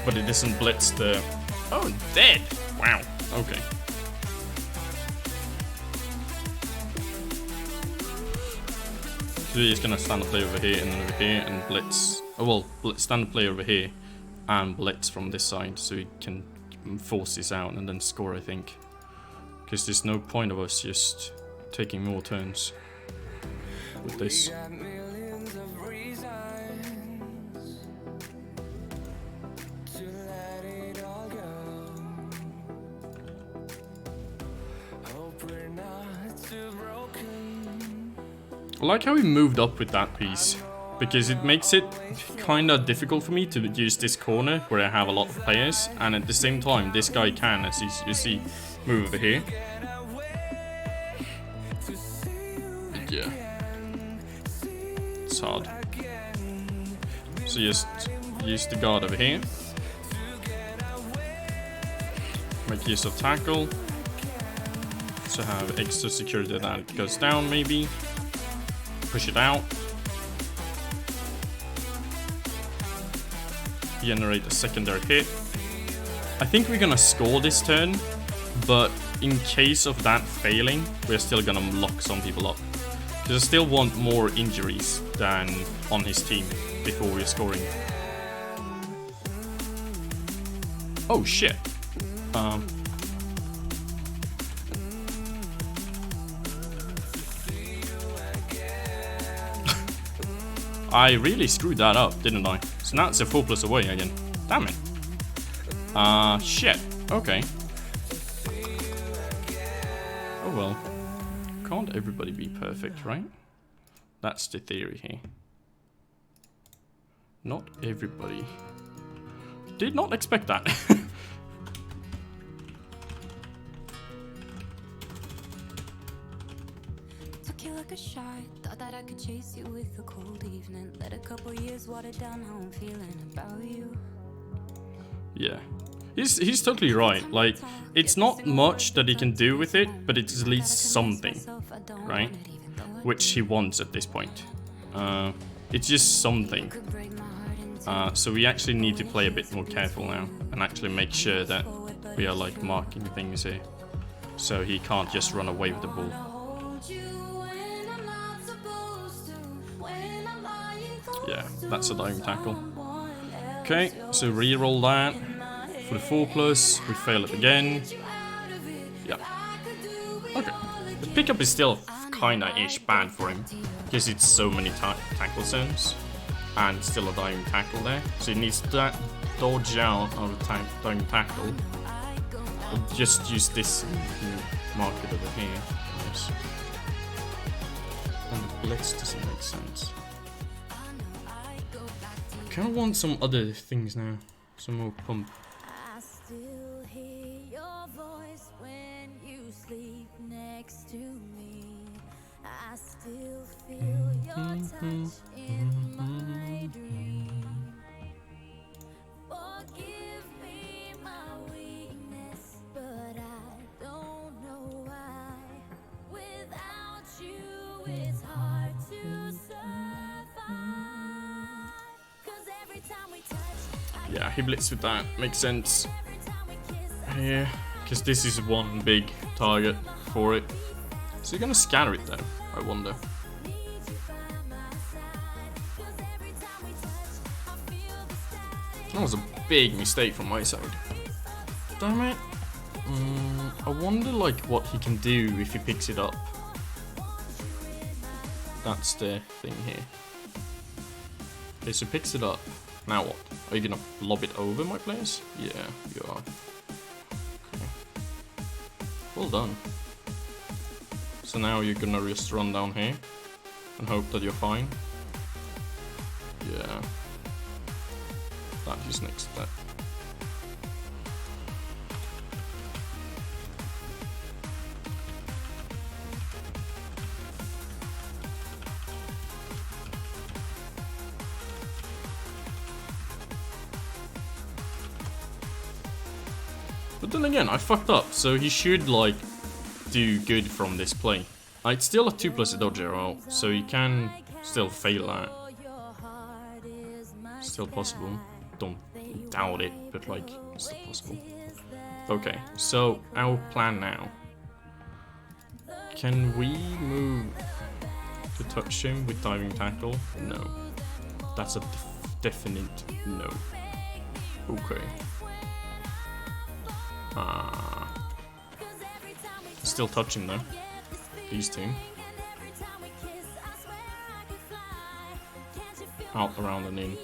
But it doesn't blitz the... Oh, dead! Wow, okay. So he's gonna stand a player over here and then over here and blitz... Oh well, stand a player over here and blitz from this side so he can force this out and then score, I think. Because there's no point of us just taking more turns with this.
got millions of reasons to let it all go. Hope we're not too broken.
I like how we moved up with that piece, because it makes it kinda difficult for me to use this corner where I have a lot of players, and at the same time this guy can, as you see, move over here. Yeah. It's hard. So just use the guard over here. Make use of tackle. So have extra security that it goes down maybe. Push it out. Generate a secondary hit. I think we're gonna score this turn, but in case of that failing, we're still gonna lock some people up. Because I still want more injuries than on his team before we're scoring. Oh shit. I really screwed that up, didn't I? So now it's a 4+ away again. Damn it. Shit. Okay. Oh well. Can't everybody be perfect, right? That's the theory here. Not everybody. Did not expect that.
Took you like a shot. Thought that I could chase you with a cold evening. Let a couple years water down how I'm feeling about you.
Yeah. He's totally right. Like, it's not much that he can do with it, but it's at least something, right? Which he wants at this point. It's just something. So we actually need to play a bit more careful now and actually make sure that we are like marking things here, so he can't just run away with the ball. Yeah, that's a diving tackle. Okay, so re-roll that. For the 4+, we fail it again. Yeah. Okay. The pickup is still kinda-ish bad for him, because it's so many tackle zones, and still a diving tackle there. So he needs to dodge out of the diving tackle. Or just use this and mark it over here. Yes. And the blitz doesn't make sense. I kinda want some other things now. Some more pump.
I still hear your voice when you sleep next to me. I still feel your touch in my dream. Forgive me my weakness, but I don't know why.
Yeah, he blitzed with that. Makes sense. Yeah, because this is one big target for it. Is he gonna scatter it though? I wonder. That was a big mistake from my side. Damn it. I wonder like what he can do if he picks it up. That's the thing here. Okay, so picks it up. Now what? Are you gonna lob it over my players? Yeah, you are. Okay. Well done. So now you're gonna just run down here and hope that you're fine. Yeah. That is next step. But then again, I fucked up, so he should like do good from this play. It's still a 2+ dodger roll, so you can still fail that. Still possible. Don't doubt it, but like, still possible. Okay, so our plan now. Can we move to touch him with diving tackle? No. That's a definite no. Okay. Still touching though. These two. Out around and in.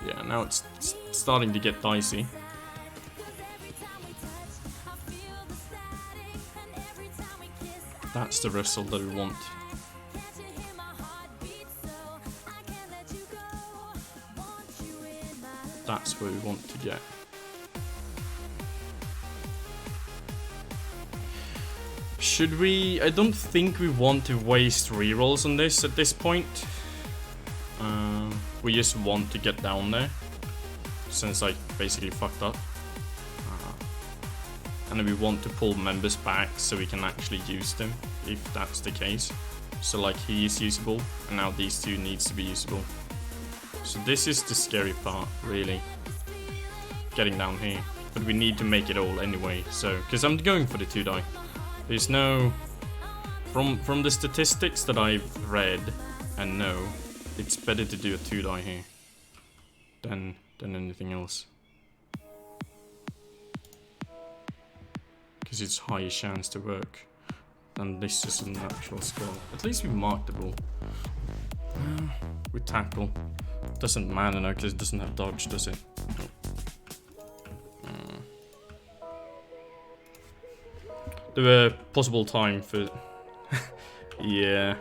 Yeah, now it's starting to get dicey. That's the wrestle that we want. That's where we want to get. Should we? I don't think we want to waste rerolls on this at this point. We just want to get down there, since I basically fucked up. And then we want to pull members back so we can actually use them, if that's the case. So like he is usable, and now these two needs to be usable. So this is the scary part, really. Getting down here. But we need to make it all anyway, so... Because I'm going for the 2 die. There's no... From the statistics that I've read and know, it's better to do a 2 die here than anything else. Because it's higher chance to work than this is a natural skill. At least we marked the ball. We tackle. Doesn't matter now because it doesn't have dodge, does it? There were possible time for... yeah.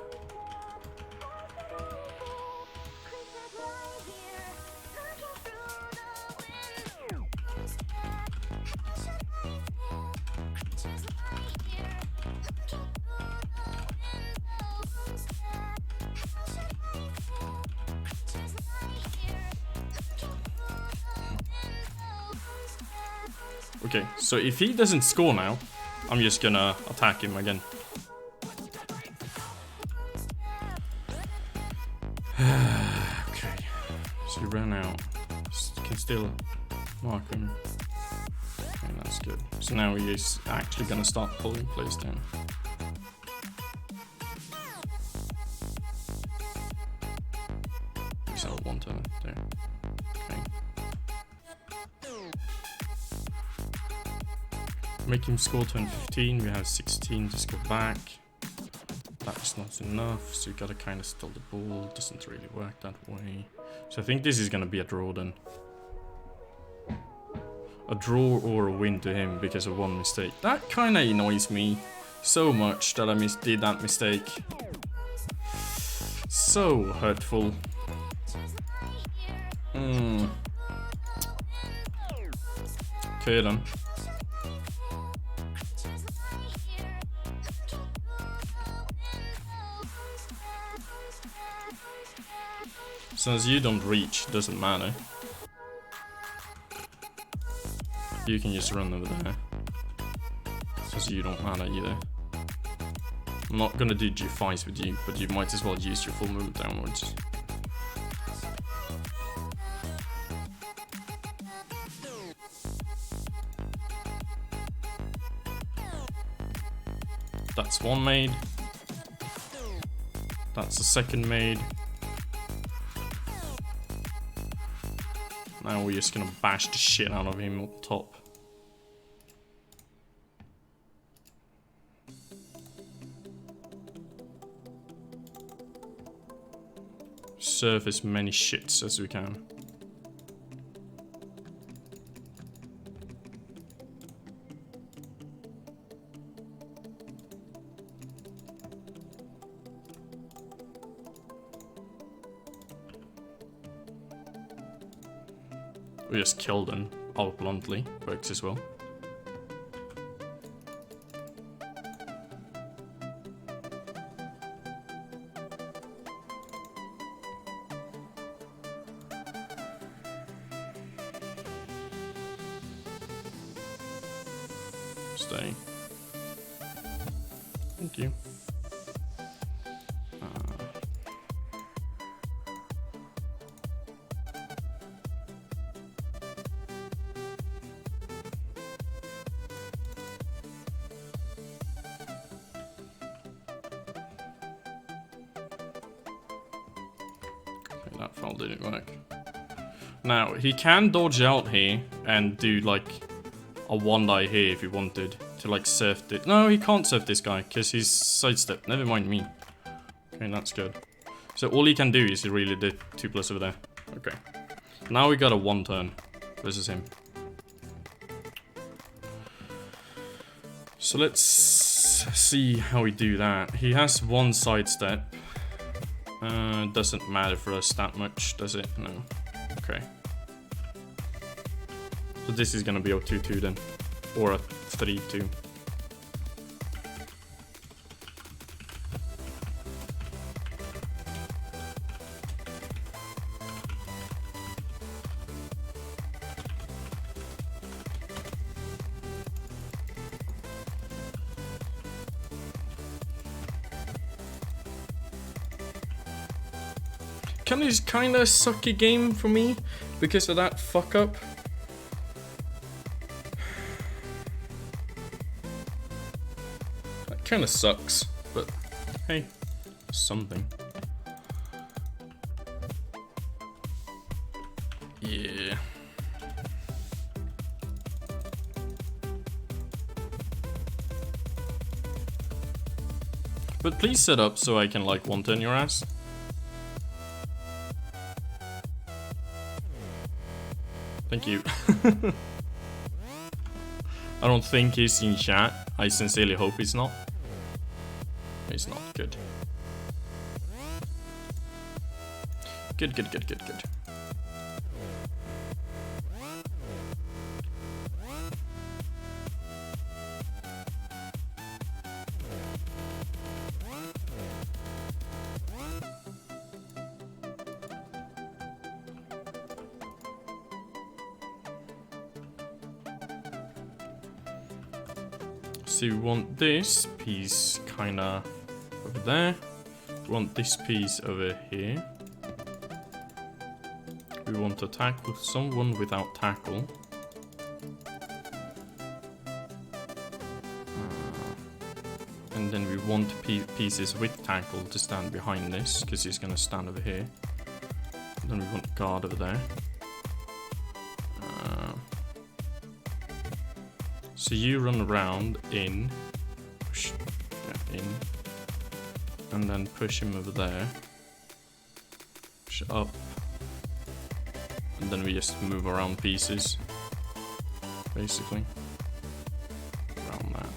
Okay, so if he doesn't score now, I'm just gonna attack him again. Okay, so he ran out. Can still mark him. Okay, that's good. So now he is actually gonna start pulling plays down. He's out one turn there. Okay. Make him score turn 15, we have 16 to score back. That's not enough, so you gotta kind of steal the ball. Doesn't really work that way. So I think this is gonna be a draw then. A draw or a win to him because of one mistake. That kind of annoys me so much that I did that mistake. So hurtful. Okay then. Since you don't reach, doesn't matter. You can just run over there. Because you don't matter either. I'm not gonna do G5s with you, but you might as well use your full movement downwards. That's one made. That's the second made. Now we're just gonna bash the shit out of him up top. Serve as many shits as we can. We just killed him out bluntly. Works as well. Stay. Thank you. Okay, that file didn't work. Now, he can dodge out here and do like a one die here if he wanted to like surf it. No, he can't surf this guy because he's sidestepped. Never mind me. Okay, that's good. So all he can do is really the 2+ over there. Okay. Now we got a 1 turn versus him. So let's see how we do that. He has 1 sidestep. Doesn't matter for us that much, does it? No. Okay. So this is gonna be a 2-2 then. Or a 3-2. Kinda sucky game for me because of that fuck up. That kinda sucks, but hey, something. Yeah. But please set up so I can like 1-turn your ass. Thank you. I don't think he's in chat. I sincerely hope he's not. He's not. Good. Good. So we want this piece kinda over there. We want this piece over here. We want to tackle someone without tackle. And then we want pieces with tackle to stand behind this, because he's gonna stand over here. And then we want guard over there. So you run around in, push, yeah, in, and then push him over there, push up, and then we just move around pieces, basically, around that,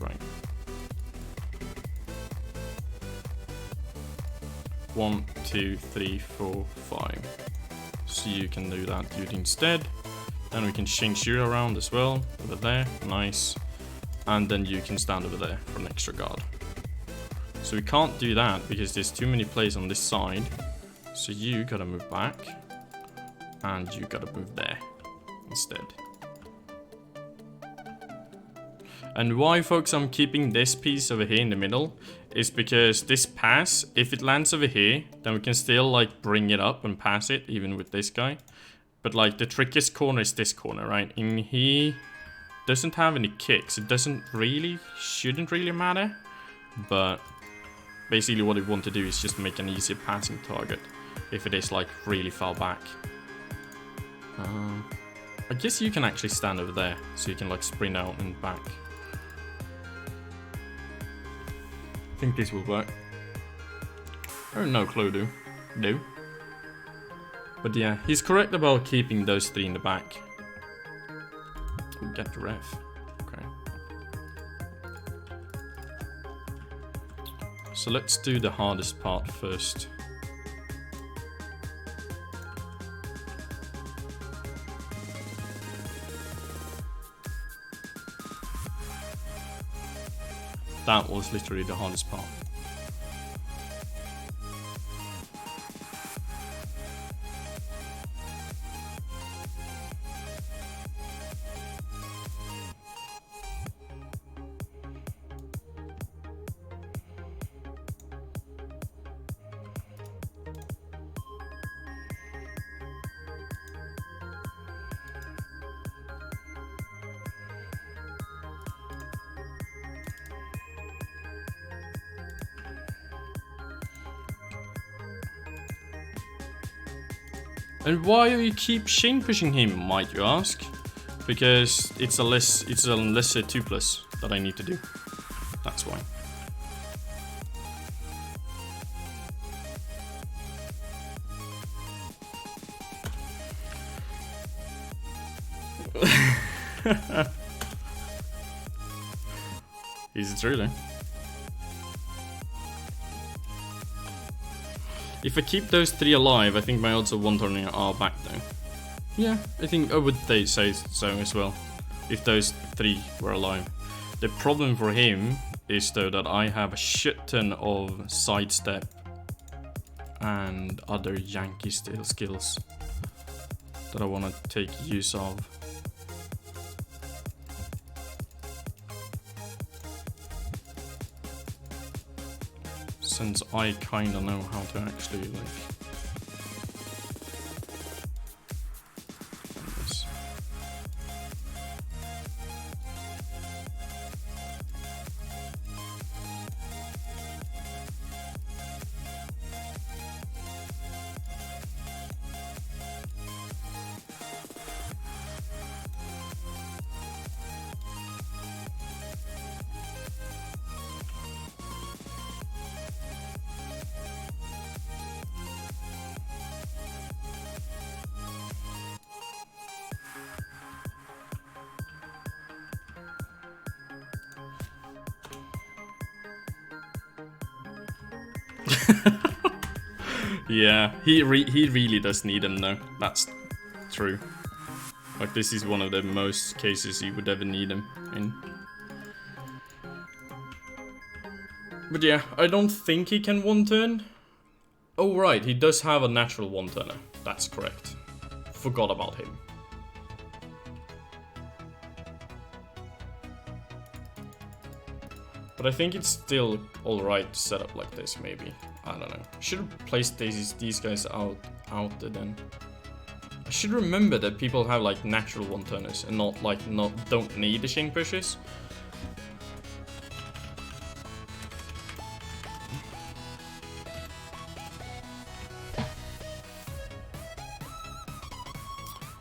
right. 1, 2, 3, 4, 5, so you can do that dude instead. Then we can change you around as well, over there, nice. And then you can stand over there for an extra guard. So we can't do that because there's too many plays on this side. So you gotta move back, and you gotta move there instead. And why, folks, I'm keeping this piece over here in the middle is because this pass, if it lands over here, then we can still like bring it up and pass it, even with this guy. But like the trickiest corner is this corner, right? In here, doesn't have any kicks. It shouldn't really matter. But basically what we want to do is just make an easy passing target if it is like really far back. I guess you can actually stand over there, so you can like sprint out and back. I think this will work. Oh, no clue, do. No. But yeah, he's correct about keeping those 3 in the back. Get the ref. Okay. So let's do the hardest part first. That was literally the hardest part. And why do you keep chain pushing him, might you ask? Because it's a lesser 2+ that I need to do. That's why. Is it true though? If I keep those 3 alive, I think my odds of 1-turning are back though. Yeah, I think I would say so as well, if those 3 were alive. The problem for him is though that I have a shit ton of sidestep and other Yankee style skills that I want to take use of. Since I kinda know how to actually like do this. Yeah, he really does need him though. That's true. Like this is one of the most cases you would ever need him in. But yeah, I don't think he can 1-turn. Oh right, he does have a natural 1-turner. That's correct. Forgot about him. But I think it's still alright to set up like this, maybe. I don't know. Should have placed these guys out then. I should remember that people have like natural 1-turners and don't need the chain pushes.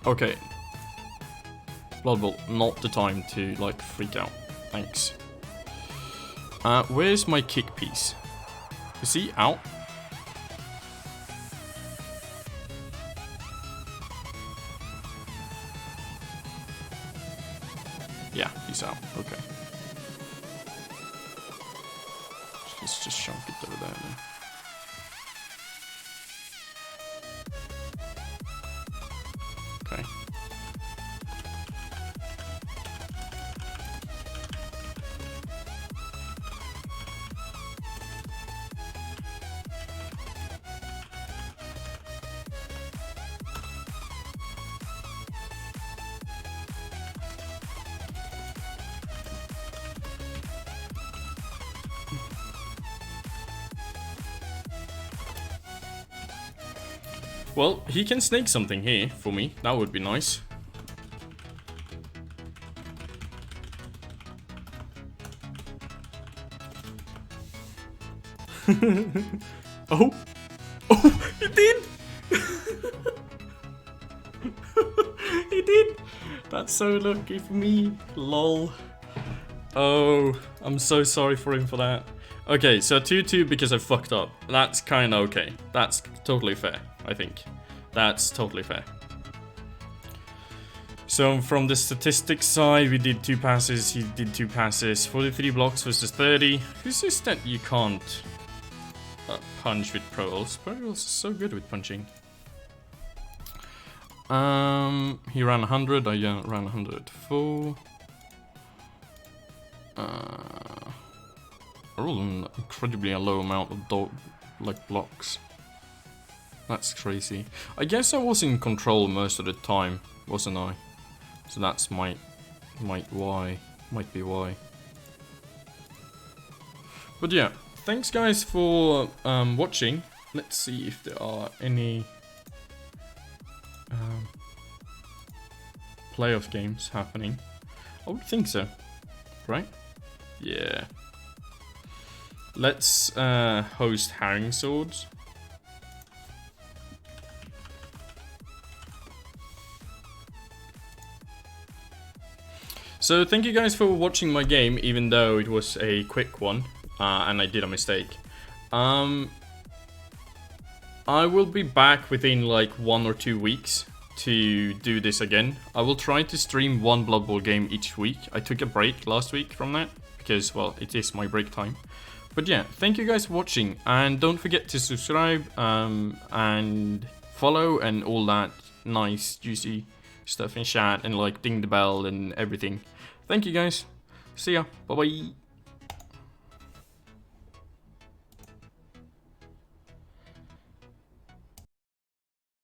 Okay. Blood Bowl, not the time to like freak out. Thanks. Where's my kick piece? Is he out? Yeah, he's out. Okay. Let's just chunk it over there then. Okay. Well, he can snake something here for me. That would be nice. Oh! Oh! He did! He did! That's so lucky for me. Lol. Oh, I'm so sorry for him for that. Okay, so 2-2 because I fucked up. That's kinda okay. That's totally fair, I think. That's totally fair. So from the statistics side, we did 2 passes, he did 2 passes. 43 blocks versus 30. Who says that you can't punch with Pro Elves? Pro Elves is so good with punching. He ran 100, I ran 104. I rolled an incredibly low amount of blocks. That's crazy. I guess I was in control most of the time, wasn't I? So that's might be why. But yeah, thanks guys for watching. Let's see if there are any playoff games happening. I would think so, right? Yeah. Let's host Herring Swords. So thank you guys for watching my game, even though it was a quick one and I did a mistake. I will be back within like 1 or 2 weeks to do this again. I will try to stream 1 Blood Bowl game each week. I took a break last week from that because, well, it is my break time. But yeah, thank you guys for watching, and don't forget to subscribe and follow and all that nice juicy stuff in chat, and like ding the bell and everything. Thank you guys. See ya. Bye bye.